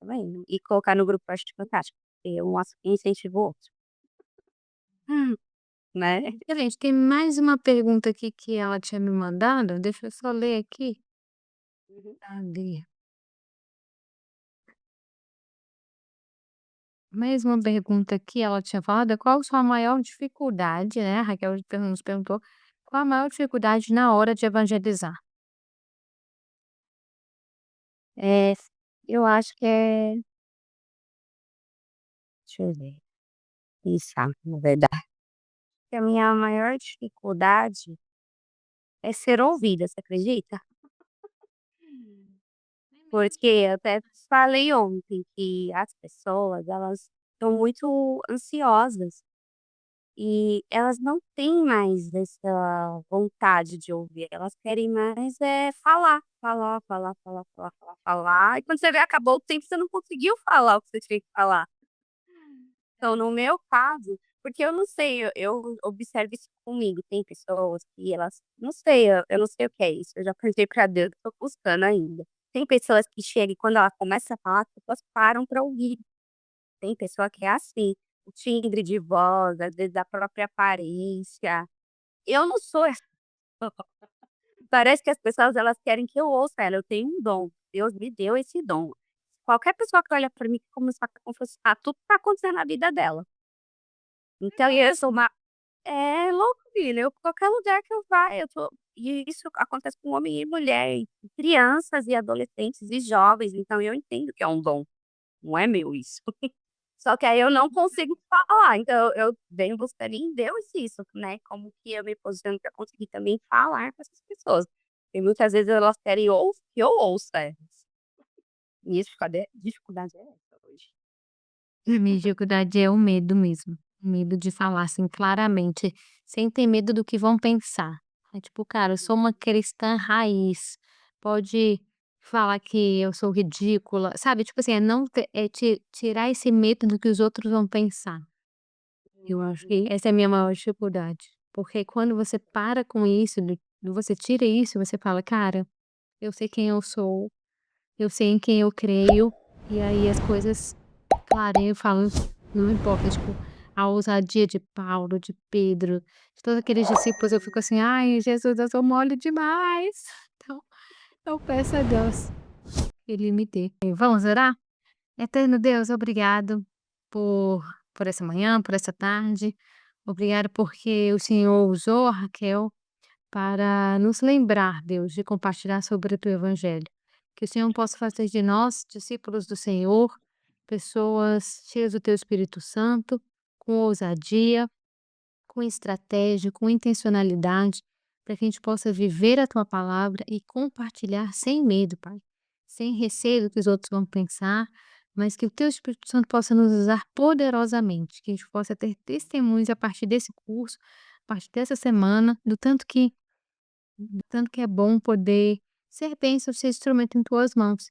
[SPEAKER 7] mesmo. E colocar no grupo eu acho fantástico, porque um incentiva o outro. Hum. Né.
[SPEAKER 1] Excelente, tem mais uma pergunta aqui que ela tinha me mandado, deixa eu só ler aqui.
[SPEAKER 7] Uhum.
[SPEAKER 1] Cadê? Mais uma pergunta aqui, ela tinha falado: "Qual sua maior dificuldade", né, a Raquel nos perguntou: "Qual a maior dificuldade na hora de evangelizar?".
[SPEAKER 7] É, eu acho que é deixa eu ver, pensar, na verdade. Que a minha maior dificuldade é ser ouvida, você acredita? Porque eu até falei ontem que as pessoas, elas estão muito ansiosas e elas não têm mais essa vontade de ouvir, elas querem mais falar, falar, falar, falar, falar, falar, falar, e quando você vê acabou o tempo, você não conseguiu falar o que você tinha que falar. Então, no meu caso, porque eu não sei, eu observo isso comigo, tem pessoas que elas não sei, eu não sei o que é isso, eu já perguntei pra Deus, tô buscando ainda. Tem pessoas que chegam e quando ela começa a falar, as pessoas param pra ouvir. Tem pessoa que é assim, o timbre de voz, às vezes a própria aparência. Eu não sou essa. Parece que as pessoas elas querem que eu ouça ela, eu tenho um dom, Deus me deu esse dom. Qualquer pessoa que olha pra mim que começa a confessar tudo que tá acontecendo na vida dela. Então, e eu sou uma é louco, filho, eu qualquer lugar que eu vá, eu tô e isso acontece com homem e mulher, e crianças e adolescentes e jovens, então eu entendo que é um dom, não é meu isso. Só que aí eu não consigo falar, então eu venho buscando em Deus isso, né, como que eu me posiciono para conseguir também falar com essas pessoas. E muitas vezes elas querem que eu ouça elas. E isso cadê dificuldade é essa hoje.
[SPEAKER 1] A minha dificuldade é o medo mesmo, o medo de falar, assim, claramente, sem ter medo do que vão pensar. É tipo: "Cara, eu sou uma cristã raiz, pode falar que eu sou ridícula", sabe, tipo assim, é não ter tirar esse medo do que os outros vão pensar. Eu acho que essa é a minha maior dificuldade, porque quando você para com isso, você tira isso, você fala: "Cara, eu sei quem eu sou, eu sei em quem eu creio", e aí as coisas claro, eu falo, não importa, tipo, a ousadia de Paulo, de Pedro, de todos aqueles discípulos, eu fico assim: "Ai, Jesus, eu sou mole demais". Então, eu peço a Deus que Ele me dê. Vamos orar? Eterno Deus, obrigado por essa manhã, por essa tarde. Obrigado porque o Senhor usou a Raquel para nos lembrar, Deus, de compartilhar sobre o teu evangelho. Que o Senhor possa fazer de nós discípulos do Senhor, pessoas cheias do teu Espírito Santo, com ousadia, com estratégia, com intencionalidade, para que a gente possa viver a tua palavra e compartilhar sem medo, Pai, sem receio do que os outros vão pensar, mas que o teu Espírito Santo possa nos usar poderosamente, que a gente possa ter testemunhos a partir desse curso, a partir dessa semana, do tanto que é bom poder ser bênção, ser instrumento em tuas mãos.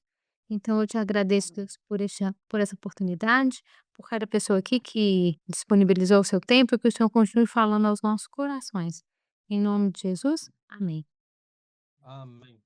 [SPEAKER 1] Então eu te agradeço, Deus, por essa oportunidade, por cada pessoa aqui que disponibilizou o seu tempo e que o Senhor continue falando aos nossos corações. Em nome de Jesus, amém.
[SPEAKER 8] Amém.